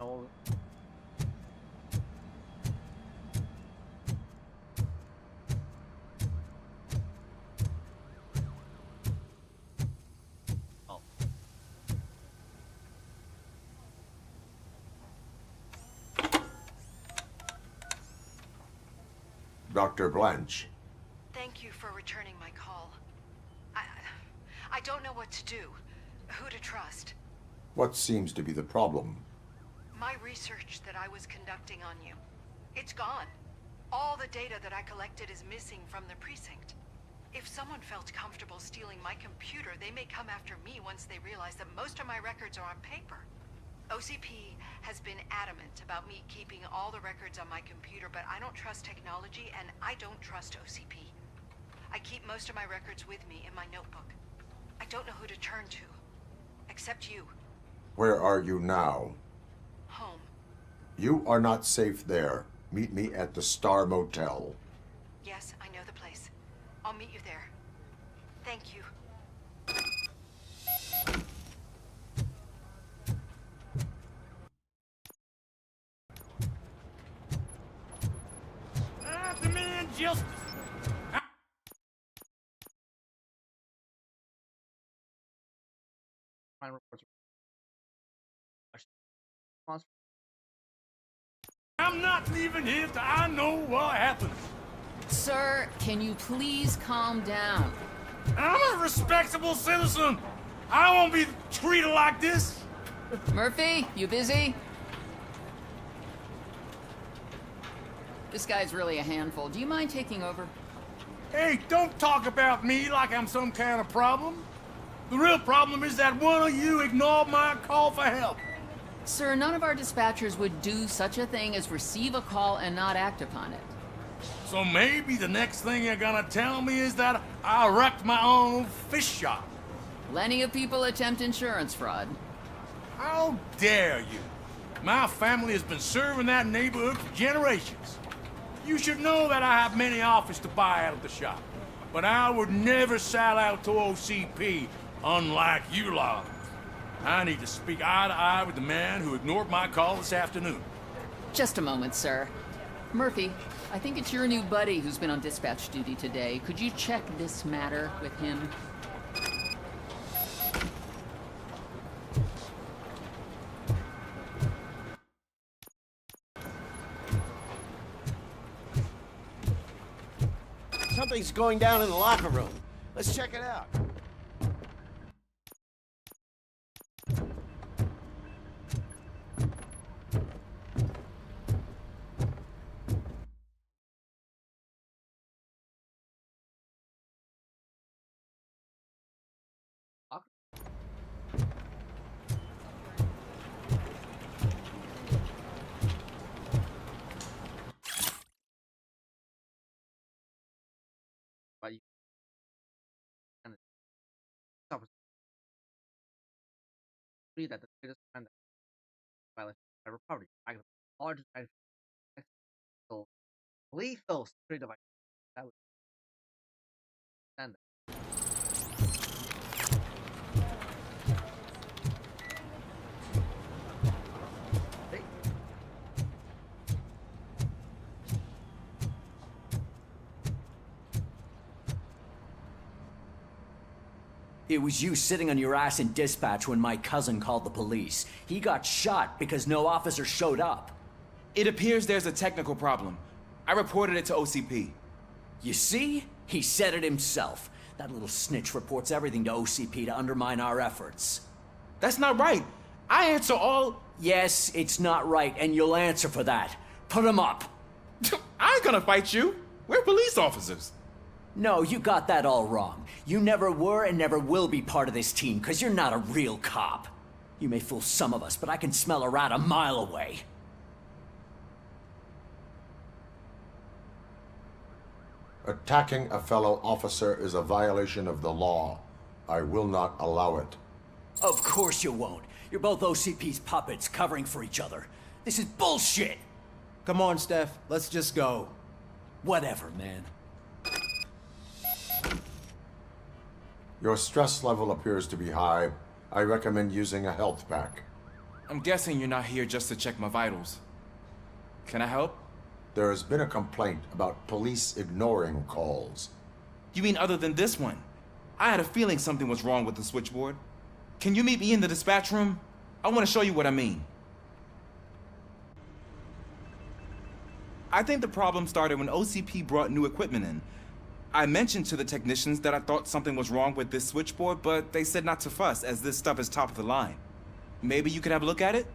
Oh. Dr. Blanche. Thank you for returning my call. I don't know what to do, who to trust. What seems to be the problem? My research that I was conducting on you, it's gone. All the data that I collected is missing from the precinct. If someone felt comfortable stealing my computer, they may come after me once they realize that most of my records are on paper. OCP has been adamant about me keeping all the records on my computer, but I don't trust technology and I don't trust OCP. I keep most of my records with me in my notebook. I don't know who to turn to, except you. Where are you now? Home. You are not safe there. Meet me at the Star Motel. Yes, I know the place. I'll meet you there. Thank you. crime reports. Response. I'm not leaving here till I know what happened. Sir, can you please calm down? I'm a respectable citizen. I won't be treated like this. Murphy, you busy? This guy's really a handful. Do you mind taking over? Hey, don't talk about me like I'm some kind of problem. The real problem is that one of you ignored my call for help. Sir, none of our dispatchers would do such a thing as receive a call and not act upon it. So maybe the next thing you're gonna tell me is that I wrecked my own fish shop. Plenty of people attempt insurance fraud. How dare you? My family has been serving that neighborhood for generations. You should know that I have many offers to buy out of the shop. But I would never sell out to OCP, unlike you lot. I need to speak eye to eye with the man who ignored my call this afternoon. Just a moment, sir. Murphy, I think it's your new buddy who's been on dispatch duty today. Could you check this matter with him? Something's going down in the locker room. Let's check it out. But you and agree that the greatest crime that violence ever property, the largest so lethal security device that would stand It was you sitting on your ass in dispatch when my cousin called the police. He got shot because no officer showed up. It appears there's a technical problem. I reported it to OCP. You see? He said it himself. That little snitch reports everything to OCP to undermine our efforts. That's not right. I answer all... Yes, it's not right, and you'll answer for that. Put him up. I ain't gonna fight you. We're police officers. No, you got that all wrong. You never were and never will be part of this team, because you're not a real cop. You may fool some of us, but I can smell a rat a mile away. Attacking a fellow officer is a violation of the law. I will not allow it. Of course you won't. You're both OCP's puppets covering for each other. This is bullshit! Come on, Steph. Let's just go. Whatever, man. Your stress level appears to be high. I recommend using a health pack. I'm guessing you're not here just to check my vitals. Can I help? There has been a complaint about police ignoring calls. You mean other than this one? I had a feeling something was wrong with the switchboard. Can you meet me in the dispatch room? I want to show you what I mean. I think the problem started when OCP brought new equipment in. I mentioned to the technicians that I thought something was wrong with this switchboard, but they said not to fuss, as this stuff is top of the line. Maybe you could have a look at it?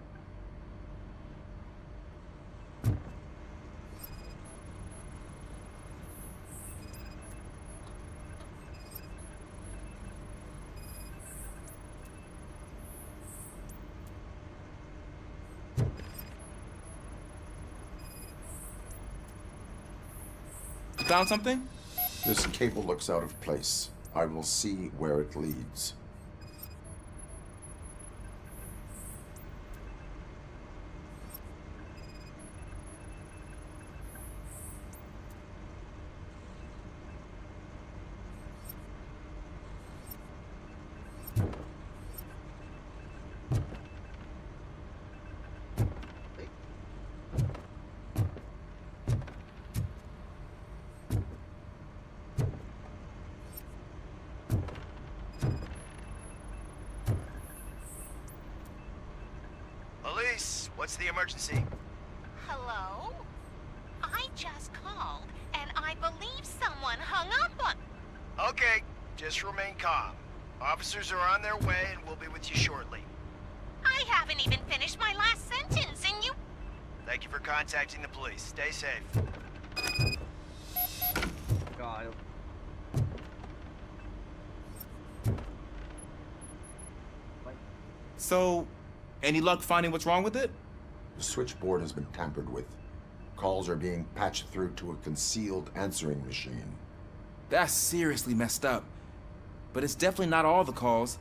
You found something? This cable looks out of place. I will see where it leads. What's the emergency? Hello? I just called, and I believe someone hung up on... Okay, just remain calm. Officers are on their way and we'll be with you shortly. I haven't even finished my last sentence, and you... Thank you for contacting the police. Stay safe. God. So, any luck finding what's wrong with it? The switchboard has been tampered with. Calls are being patched through to a concealed answering machine. That's seriously messed up. But it's definitely not all the calls.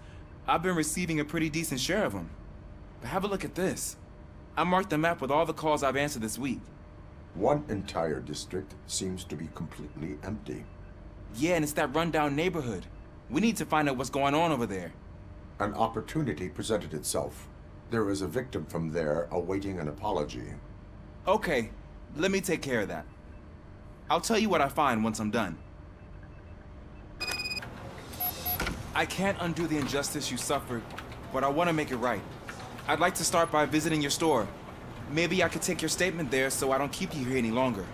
I've been receiving a pretty decent share of them. But have a look at this. I marked the map with all the calls I've answered this week. One entire district seems to be completely empty. Yeah, and it's that rundown neighborhood. We need to find out what's going on over there. An opportunity presented itself. There is a victim from there awaiting an apology. Okay, let me take care of that. I'll tell you what I find once I'm done. I can't undo the injustice you suffered, but I want to make it right. I'd like to start by visiting your store. Maybe I could take your statement there so I don't keep you here any longer.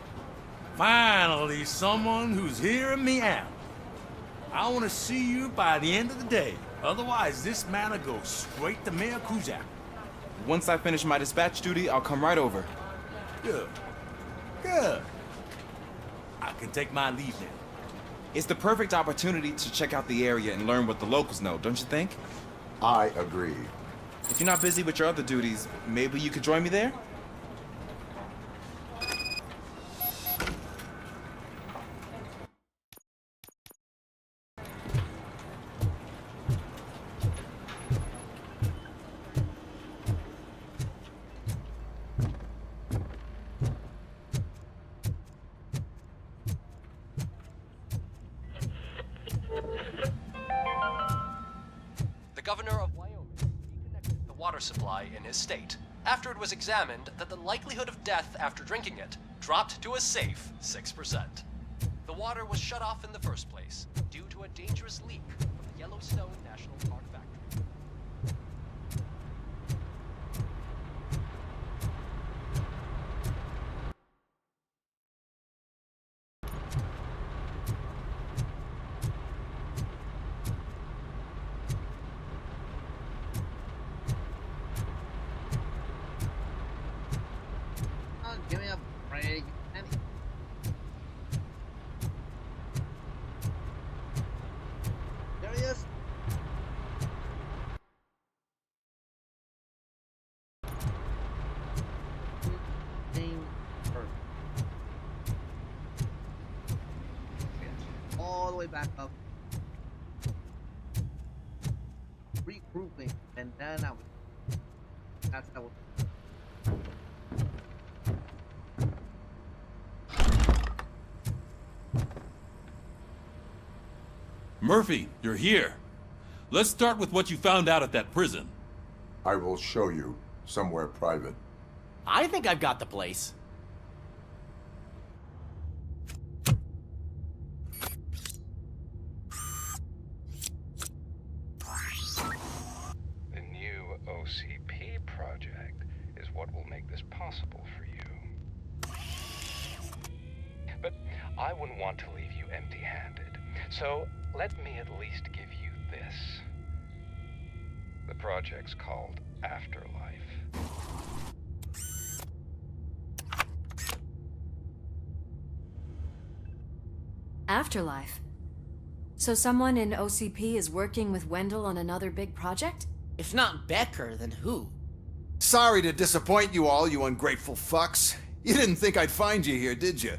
Finally, someone who's hearing me out. I want to see you by the end of the day. Otherwise, this matter goes straight to Mayor Kuzak. Once I finish my dispatch duty, I'll come right over. Good. Good. I can take my leave now. It's the perfect opportunity to check out the area and learn what the locals know, don't you think? I agree. If you're not busy with your other duties, maybe you could join me there? The governor of Wyoming reconnected the water supply in his state after it was examined that the likelihood of death after drinking it dropped to a safe 6%. The water was shut off in the first place due to a dangerous leak from the Yellowstone National Park factory. Give me a break. There he is. All the way back up. Regrouping, and then I was. That's how. Murphy, you're here. Let's start with what you found out at that prison. I will show you somewhere private. I think I've got the place. The new OCP project is what will make this possible for you. But I wouldn't want to leave you empty-handed, so let me at least give you this. The project's called Afterlife. Afterlife. So someone in OCP is working with Wendell on another big project? If not Becker, then who? Sorry to disappoint you all, you ungrateful fucks. You didn't think I'd find you here, did you?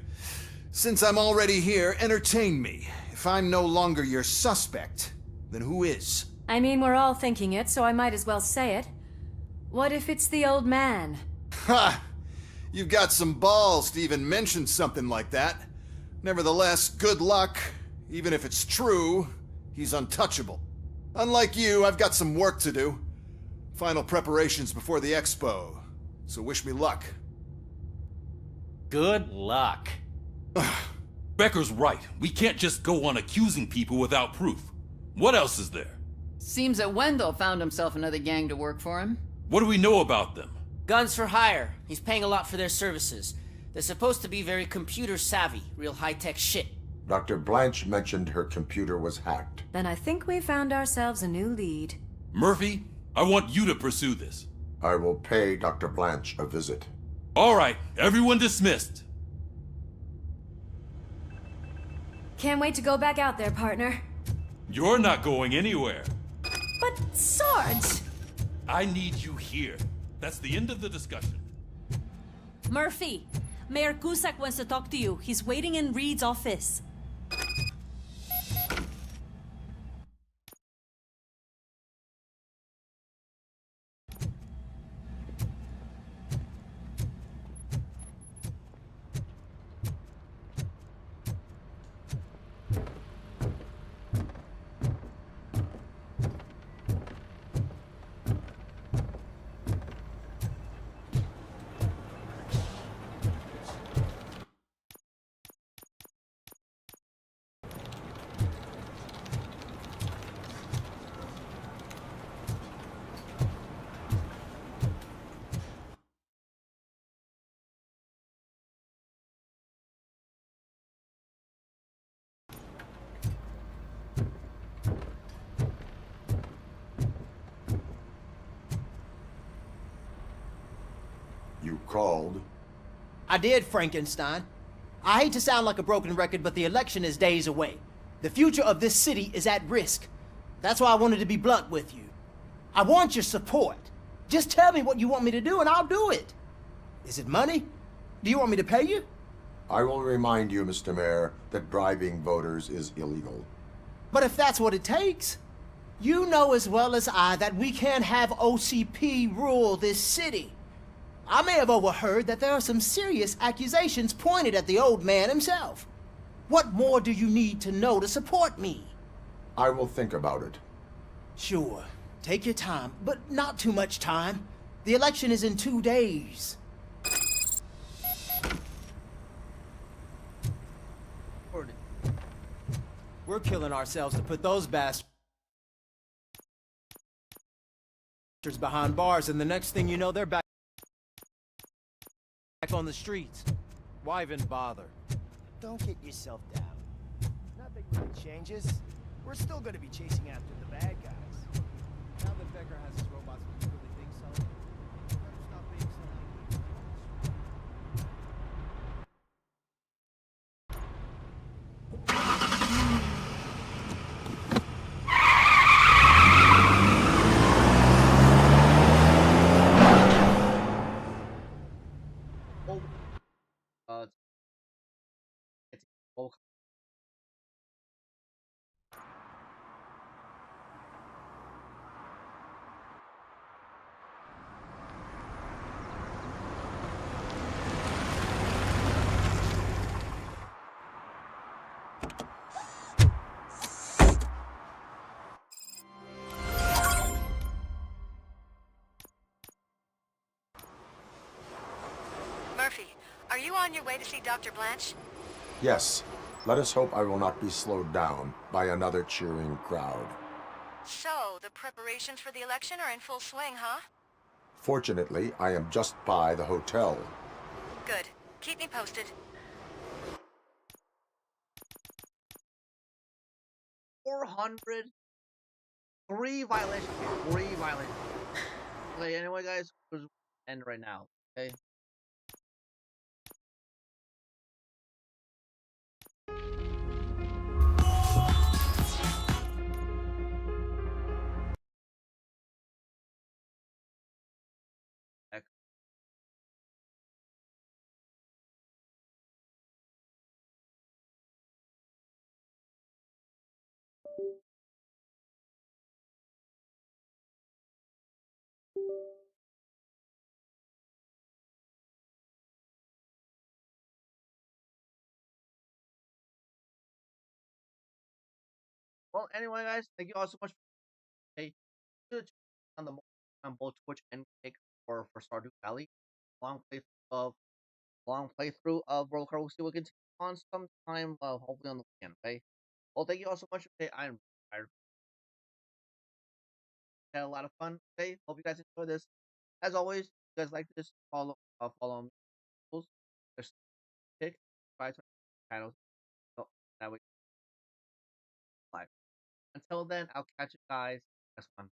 Since I'm already here, entertain me. If I'm no longer your suspect, then who is? I mean, we're all thinking it, so I might as well say it. What if it's the old man? Ha! You've got some balls to even mention something like that. Nevertheless, good luck. Even if it's true, he's untouchable. Unlike you, I've got some work to do. Final preparations before the expo. So wish me luck. Good luck. Becker's right. We can't just go on accusing people without proof. What else is there? Seems that Wendell found himself another gang to work for him. What do we know about them? Guns for hire. He's paying a lot for their services. They're supposed to be very computer savvy, real high-tech shit. Dr. Blanche mentioned her computer was hacked. Then I think we found ourselves a new lead. Murphy, I want you to pursue this. I will pay Dr. Blanche a visit. All right, everyone dismissed. Can't wait to go back out there, partner. You're not going anywhere. But, Sarge! I need you here. That's the end of the discussion. Murphy, Mayor Cusack wants to talk to you. He's waiting in Reed's office. You called? I did, Frankenstein. I hate to sound like a broken record, but the election is days away. The future of this city is at risk. That's why I wanted to be blunt with you. I want your support. Just tell me what you want me to do and I'll do it. Is it money? Do you want me to pay you? I will remind you, Mr. Mayor, that bribing voters is illegal. But if that's what it takes, you know as well as I that we can't have OCP rule this city. I may have overheard that there are some serious accusations pointed at the old man himself. What more do you need to know to support me? I will think about it. Sure. Take your time, but not too much time. The election is in 2 days. We're killing ourselves to put those bastards behind bars, and the next thing you know, they're back on the streets. Why even bother? Don't get yourself down. Nothing really changes. We're still gonna be chasing after the bad guys. Now that Becker has his robots, do you really think so? Better stop being so naive. It's Robocop. Murphy, are you on your way to see Dr. Blanche? Yes. Let us hope I will not be slowed down by another cheering crowd. So, the preparations for the election are in full swing, huh? Fortunately, I am just by the hotel. Good. Keep me posted. 400. 3 violations. 3 violations. Okay, anyway, guys, we'll end right now. Okay. Well, anyway, guys, thank you all so much. Hey, on the on both Twitch and Kick for Stardew Valley. Long playthrough of Robocop. We will continue on sometime, hopefully on the weekend. Okay. Well, thank you all so much. Okay, I had a lot of fun. Okay, hope you guys enjoy this. As always, you guys like this, follow me. Just pick, try to channels. So that way, live. Until then, I'll catch you guys next one.